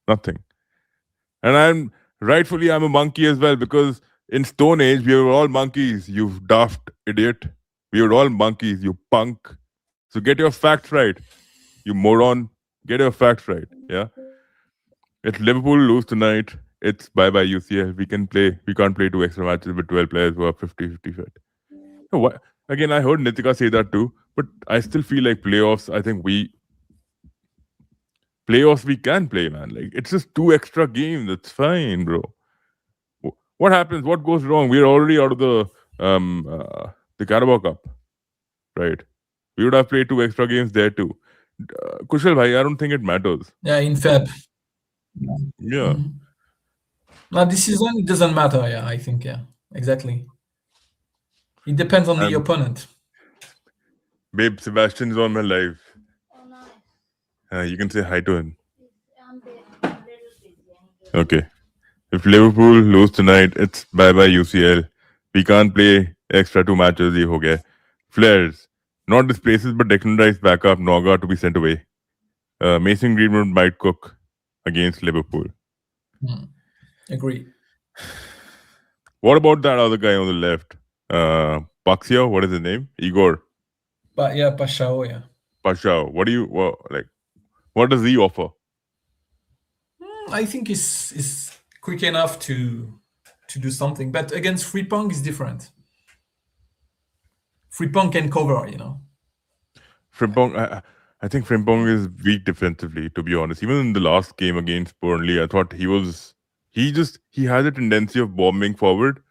Nothing. And I'm a monkey as well because in Stone Age we were all monkeys. You daft idiot. We were all monkeys. You punk. So get your facts right, you moron. Get your facts right. Yeah. If Liverpool lose tonight, it's bye bye UCL. We can play. We can't play 2 extra matches with 12 players who are 50-50 fit. What? Again, I heard Nitika say that too, but I still feel like playoffs. I think playoffs we can play, man. Like it's just 2 extra games. That's fine, bro. What happens? What goes wrong? We're already out of the Carabao Cup, right? We would have played 2 extra games there too. Kushal bhai, I don't think it matters. Yeah, in Feb. Yeah. Now this season it doesn't matter. Yeah, I think. Yeah, exactly. It depends on the opponent. Babe, Sebastian is on my live. You can say hi to him. Okay. If Liverpool lose tonight, it's bye bye UCL. We can't play extra 2 matches. Ye ho gaya. Flares, not displaces, but Declan Rice backup Noga to be sent away. Mason Greenwood might cook against Liverpool. Agree. What about that other guy on the left? Paxia, what is his name? Igor. But yeah, Pashao, yeah. Pashao. What does he offer? I think is quick enough to do something, but against Frimpong is different. Frimpong can cover, Frimpong, I think Frimpong is weak defensively, to be honest. Even in the last game against Burnley, I thought he has a tendency of bombing forward,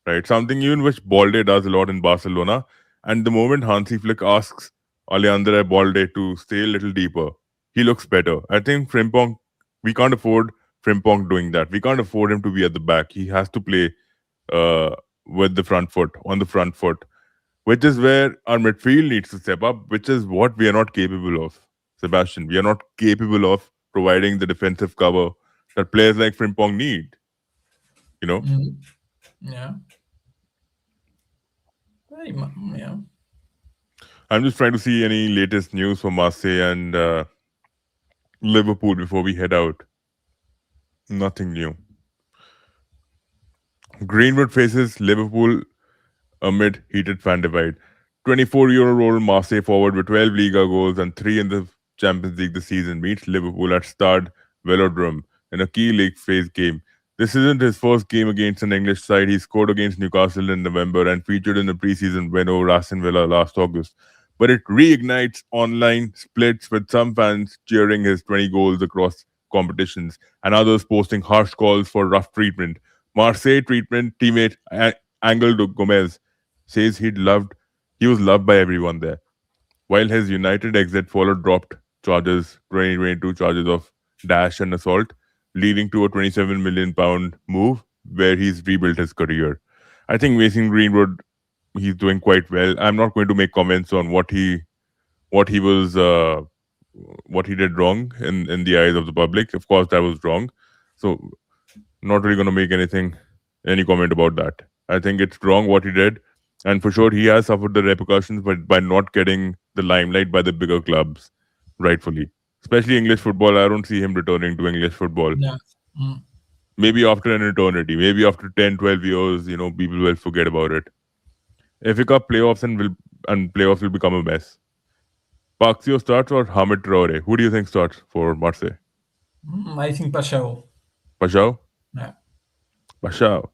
right? Something even which Balde does a lot in Barcelona. And the moment Hansi Flick asks Alejandro Balde to stay a little deeper, he looks better. I think Frimpong, we can't afford Frimpong doing that. We can't afford him to be at the back. He has to play with the front foot, on the front foot, which is where our midfield needs to step up, which is what we are not capable of. Sebastian, we are not capable of providing the defensive cover that players like Frimpong need. You know? Yeah. Yeah. I'm just trying to see any latest news from Marseille and Liverpool before we head out. Nothing new. Greenwood faces Liverpool amid heated fan divide. 24-year-old Marseille forward with 12 Liga goals and 3 in the Champions League this season meets Liverpool at Stade Vélodrome in a key league phase game. This isn't his first game against an English side. He scored against Newcastle in November and featured in the preseason win over Aston Villa last August. But it reignites online splits with some fans cheering his 20 goals across competitions and others posting harsh calls for rough treatment. Marseille treatment teammate Angel Gomez says he was loved by everyone there. While his United exit followed dropped 2022 charges of dash and assault, leading to a £27 million move where he's rebuilt his career. I think Mason Greenwood, he's doing quite well. I'm not going to make comments on what he did wrong in the eyes of the public. Of course, that was wrong. So, not really going to make any comment about that. I think it's wrong what he did. And for sure, he has suffered the repercussions but by not getting the limelight by the bigger clubs rightfully. Especially English football. I don't see him returning to English football. Yeah. Maybe after an eternity. Maybe after 10, 12 years, people will forget about it. FA Cup playoffs and playoffs will become a mess. Paxio starts or Hamid Traore? Who do you think starts for Marseille? I think Pashao. Pashao? Yeah. Pashao.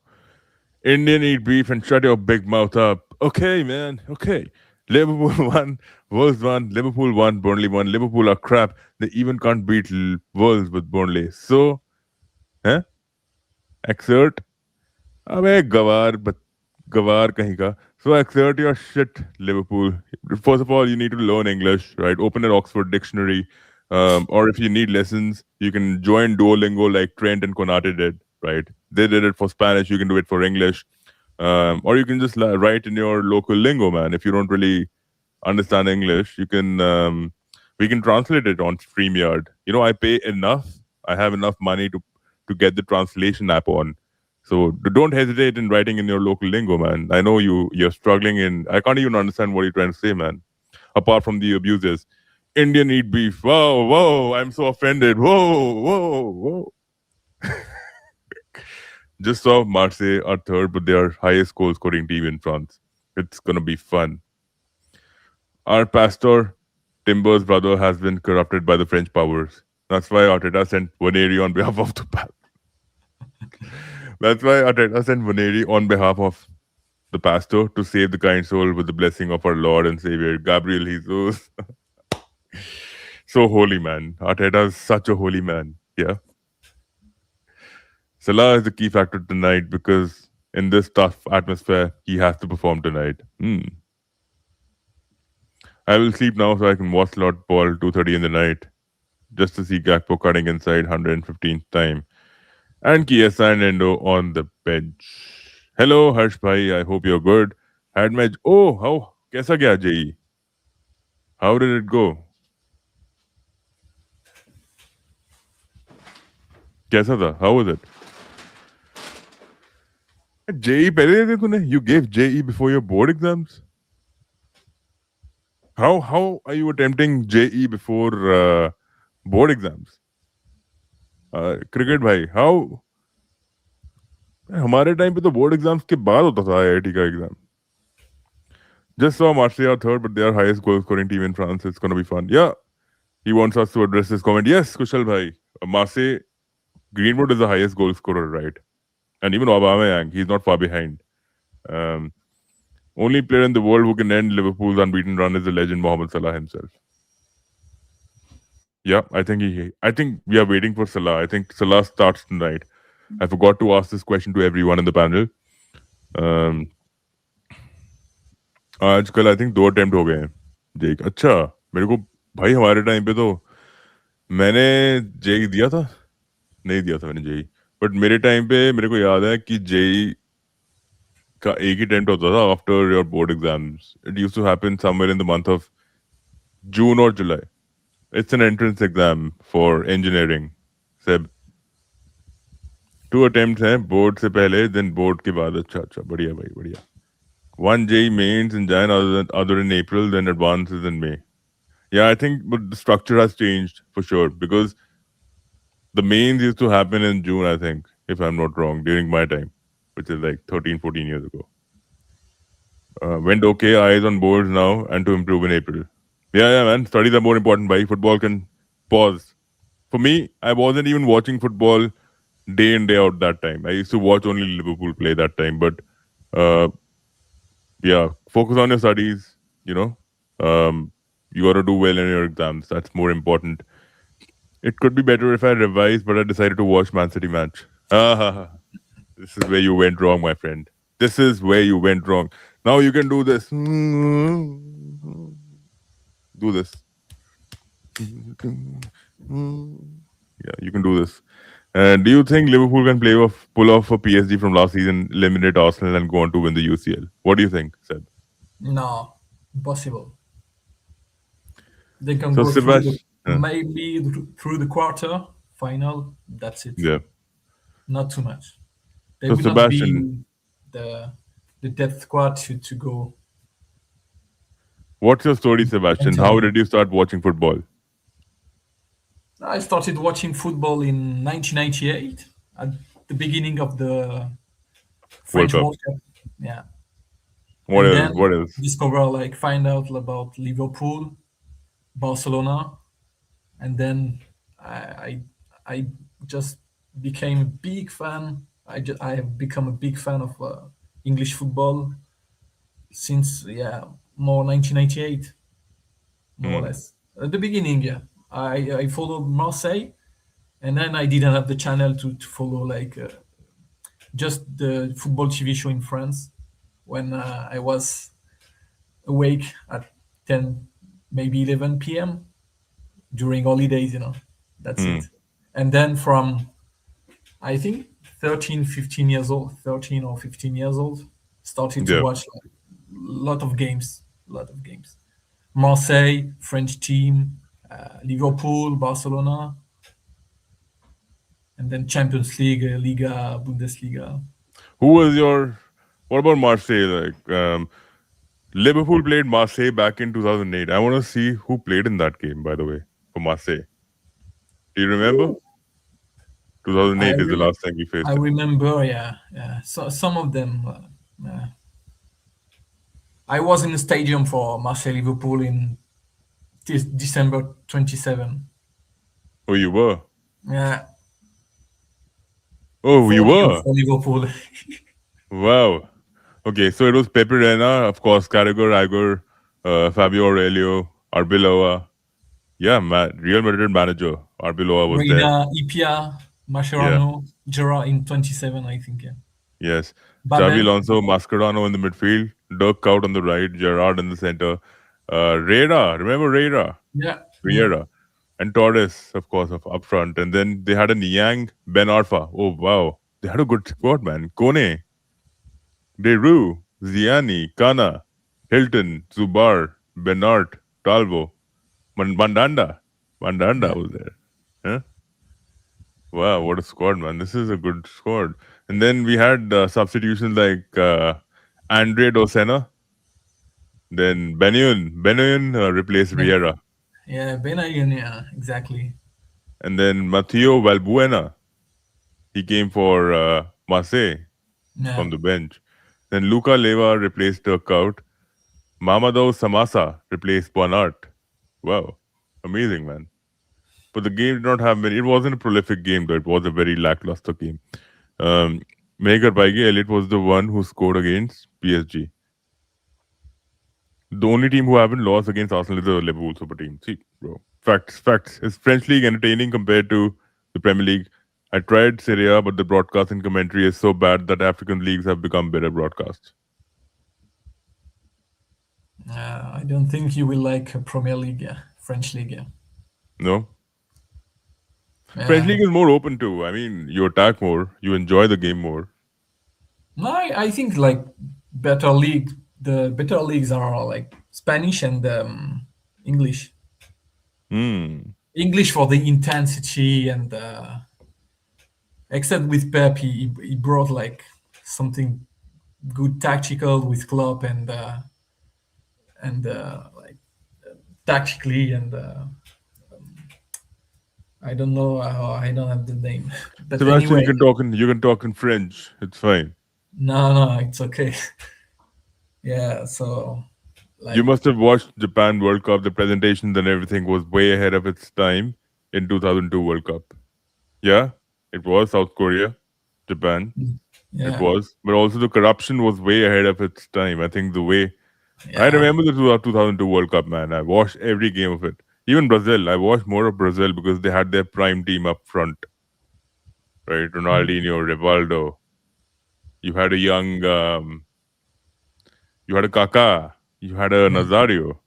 Indian eat beef and shut your big mouth up. Okay, man. Okay. Liverpool won, Wolves won, Liverpool won, Burnley won. Liverpool are crap. They even can't beat Wolves with Burnley. So, huh? Exert. अबे गवार कहीं का. So exert your shit, Liverpool. First of all, you need to learn English, right? Open an Oxford dictionary. Or if you need lessons, you can join Duolingo like Trent and Konate did, right? They did it for Spanish. You can do it for English. Or you can just write in your local lingo, man. If you don't really understand English, you can we can translate it on StreamYard. You know, I pay enough. I have enough money to get the translation app on. So don't hesitate in writing in your local lingo, man. I know you're struggling in. I can't even understand what you're trying to say, man. Apart from the abuses, Indian eat beef. Whoa, whoa! I'm so offended. Whoa, whoa, whoa. Just saw Marseille are third, but they are highest goal scoring team in France. It's gonna be fun. Our pastor, Timber's brother, has been corrupted by the French powers. That's why Arteta sent Waneri on behalf of the That's why Arteta sent Waneri on behalf of the pastor to save the kind soul with the blessing of our Lord and Savior, Gabriel Jesus. So holy, man. Arteta is such a holy man. Yeah. Salah is the key factor tonight because in this tough atmosphere, he has to perform tonight. I will sleep now so I can watch Lord Paul 2:30 in the night just to see Gakpo cutting inside 115th time. And Chiesa and Endo on the bench. Hello, Harsh Bhai. I hope you're good. Had match. Oh, how? Kaisa gaya JE? How did it go? Kaisa tha? How was it? JE pehle de tune? You gave JE before your board exams? How are you attempting JE before board exams? Cricket भाई, how? हमारे time पे तो board exams के बाद होता था IIT का exam. Just saw Marseille are third, but they are highest goal scoring team in France. It's gonna be fun. Yeah, he wants us to address this comment. Yes, Kushal bhai, Marseille, Greenwood is the highest goal scorer, right? And even Aubameyang, he's not far behind. Only player in the world who can end Liverpool's unbeaten run is the legend Mohamed Salah himself. Yeah, I think we are waiting for Salah. I think Salah starts tonight. I forgot to ask this question to everyone in the panel. आजकल I think 2 attempt हो गए हैं JEE. अच्छा, मेरे को भाई हमारे time पे तो मैंने जेई दिया था, नहीं दिया था मैंने जेई, बट मेरे टाइम पे मेरे को याद है कि जेई का एक ही अटेम्प्ट होता था after your board exams. It used to happen somewhere in the month of June और July. It's an entrance exam for engineering. सेब 2 अटेम्प्ट्स हैं बोर्ड से पहले, देन बोर्ड के बाद. अच्छा, बढ़िया भाई, बढ़िया. One JEE mains in Jan, other in April, then advances in May. Yeah, I think but the structure has changed for sure because the mains used to happen in June, I think, if I'm not wrong, during my time, which is like 13, 14 years ago. Went okay, eyes on boards now, and to improve in April. Yeah, man, studies are more important, bhai. Football can pause. For me, I wasn't even watching football day in, day out that time. I used to watch only Liverpool play that time, but yeah, focus on your studies, you know. You got to do well in your exams. That's more important. It could be better if I revised, but I decided to watch Man City match. This is where you went wrong, my friend. This is where you went wrong. Now you can do this. Do this. Yeah, you can do this. Do you think Liverpool can pull off a PSG from last season, eliminate Arsenal, and go on to win the UCL? What do you think, Seb? No, impossible. They can So go Sebastian, maybe through the quarter final. That's it. yeah. Not too much. They So will not Sebastian, be the depth squad to go. what's your story, Sebastian? How did you start watching football? I started watching football in 1998 at the beginning of the French Cup. World Cup. Yeah. What And else? then What else? find out about Liverpool, Barcelona, and then I just became a big fan. I have become a big fan of English football since more 1998, more or less. At the beginning, I followed Marseille, and then I didn't have the channel to follow just the football TV show in France when I was awake at 10, maybe 11 p.m. during holidays, That's it. And then from, I think, 13 or 15 years old, started to Yeah. watch a lot of games. Marseille, French team, Liverpool, Barcelona, and then Champions League, Liga, Bundesliga. Who was your? What about Marseille? Liverpool played Marseille back in 2008. I want to see who played in that game. By the way, for Marseille, do you remember? 2008 is the last time we faced I them. remember, So some of them. I was in the stadium for Marseille Liverpool in December 27. Oh, you were. Yeah. Oh, you were. For Liverpool. Wow. Okay, so it was Pepe Reina, of course, Carragher, Igor, Fabio Aurelio, Arbeloa. Yeah, Real Madrid manager Arbeloa was there. Reina, Ipia, Mascherano, Gerrard in 27, I think. Yeah. Yes. Babel. Xavi Alonso, Mascherano in the midfield, Dirk Kuyt on the right, Gerrard in the center, Reira, remember Reira? Yeah. Vieira. And Torres, of course, up front. And then they had a Niang, Ben Arfa. Oh, wow. They had a good squad, man. Kone, Deru, Ziani, Kana, Hilton, Zubar, Bernard, Talvo, Mandanda. Mandanda was there. Huh? Wow, what a squad, man. This is a good squad. And then we had substitutions like Andre Dosena. Then Benayoun replaced Riera. Yeah, Benayoun, yeah, exactly. And then Matteo Valbuena. He came for Marseille from the bench. Then Luca Leva replaced Dirk Kuyt. Mamadou Samasa replaced Bonart. Wow. Amazing, man. But the game did not have many. It wasn't a prolific game, though. It was a very lackluster game. Megar Baige Elliott was the one who scored against PSG. The only team who haven't lost against Arsenal is the Liverpool super team. See, bro. Facts. Is French league entertaining compared to the Premier League? I tried Serie A, but the broadcast and commentary is so bad that African leagues have become better broadcasts. I don't think you will like Premier League, French league. No? French league is more open too. I mean, you attack more, you enjoy the game more. No, I think the better leagues are like Spanish and English. English for the intensity and except with Pep, he brought like something good tactical with Klopp and like tactically and I don't know how, I don't have the name. But Sebastian, anyway, you can talk in French. It's fine. No, it's okay. Yeah, so like, you must have watched Japan World Cup. The presentations and everything was way ahead of its time in 2002 World Cup. Yeah, it was South Korea, Japan. yeah. It was, but also the corruption was way ahead of its time. I think the way I remember the 2002 World Cup, man. I watched every game of it. Even Brazil, I watched more of Brazil because they had their prime team up front, right? Ronaldinho, Rivaldo. You had a young, you had a Kaká, you had a Nazario,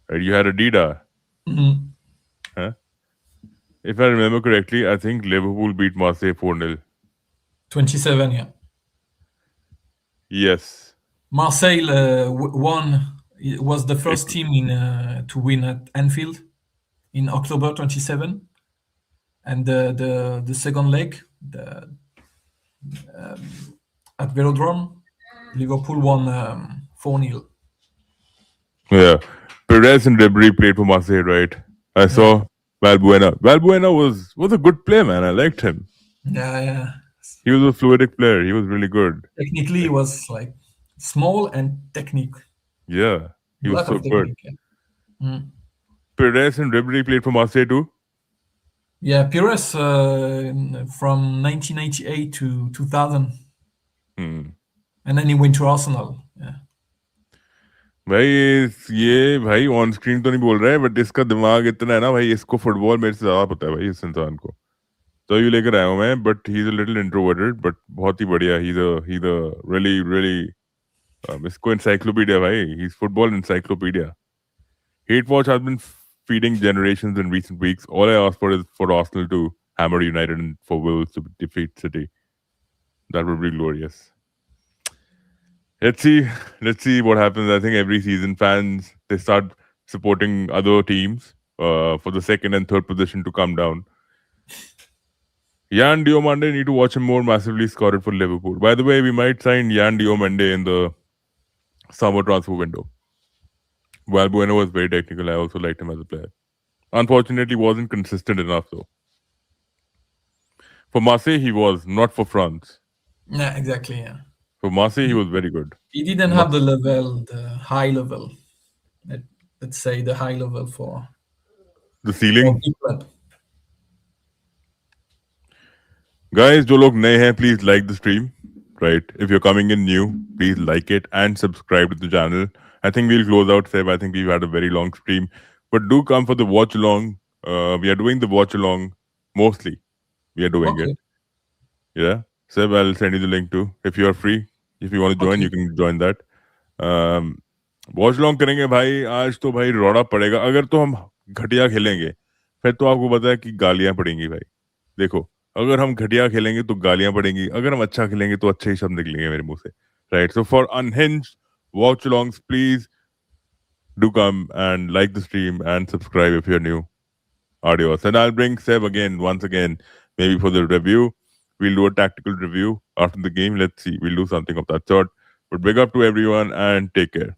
right? You had a Dida. Huh? If I remember correctly, I think Liverpool beat Marseille 4-0. 27, yeah. Yes. Marseille won. It was the first team to win at Anfield in October 27, and the second leg at Vélodrome, Liverpool won 4-0. Yeah, Perez and Ribery played for Marseille, right? I saw Valbuena. Valbuena was a good player, man. I liked him. Yeah. He was a fluidic player. He was really good. Technically, he was like Small and technique. Yeah, he was Lot so of good. technique. Yeah. Mm. Perez and Ribery played for Marseille too. Yeah, Pires from 1998 to 2000, Hmm. and then he went to Arsenal. Yeah. भाई ये भाई on screen तो नहीं बोल रहा है, but इसका दिमाग इतना है ना भाई, इसको फुटबॉल मेरे से ज्यादा पता है भाई इस इंसान को। तो ये लेकर आया हूँ मैं, but he is a little introverted, but बहुत ही बढ़िया। ही इज रियली रियली इसको encyclopedia भाई, he's football encyclopedia. Hate watch has been feeding generations in recent weeks. All I ask for is for Arsenal to hammer United and for Wolves to defeat City. That would be glorious. Let's see what happens. I think every season fans, they start supporting other teams for the second and third position to come down. Yan Diomande, need to watch him more. Massively scored for Liverpool. By the way, we might sign Yan Diomande in the summer transfer window. While Bueno was very technical, I also liked him as a player. Unfortunately, wasn't consistent enough though. For Marseille, he was, not for France. Yeah, exactly. Yeah. For Marseille, he was very good. He didn't have the level, the high level. Let's say the high level for The ceiling. big club. Guys, जो लोग नए हैं, please like the stream. Right? If you're coming in new, please like it and subscribe to the channel. I think we'll close out, Seb. I think we've had a very long stream. But do come for the watch along. We are doing the watch along mostly. We are doing it. Yeah. Seb, I'll send you the link too. If you're free, if you want to join, you can join that. Watch long करेंगे भाई। आज तो भाई रोड़ा पड़ेगा। अगर तो हम घटिया खेलेंगे फिर तो आपको पता है कि गालियां पड़ेंगी भाई। देखो, अगर हम घटिया खेलेंगे तो गालियां पड़ेंगी, अगर हम अच्छा खेलेंगे तो अच्छे ही शब्द निकलेंगे मेरे मुंह से, right? So for unhinged watch alongs, please do come and like the stream and subscribe if you're new. Adios. And I'll bring Seb again, once again, maybe for the review. We'll do a tactical review after the game. Let's see. We'll do something of that sort. But big up to everyone and take care.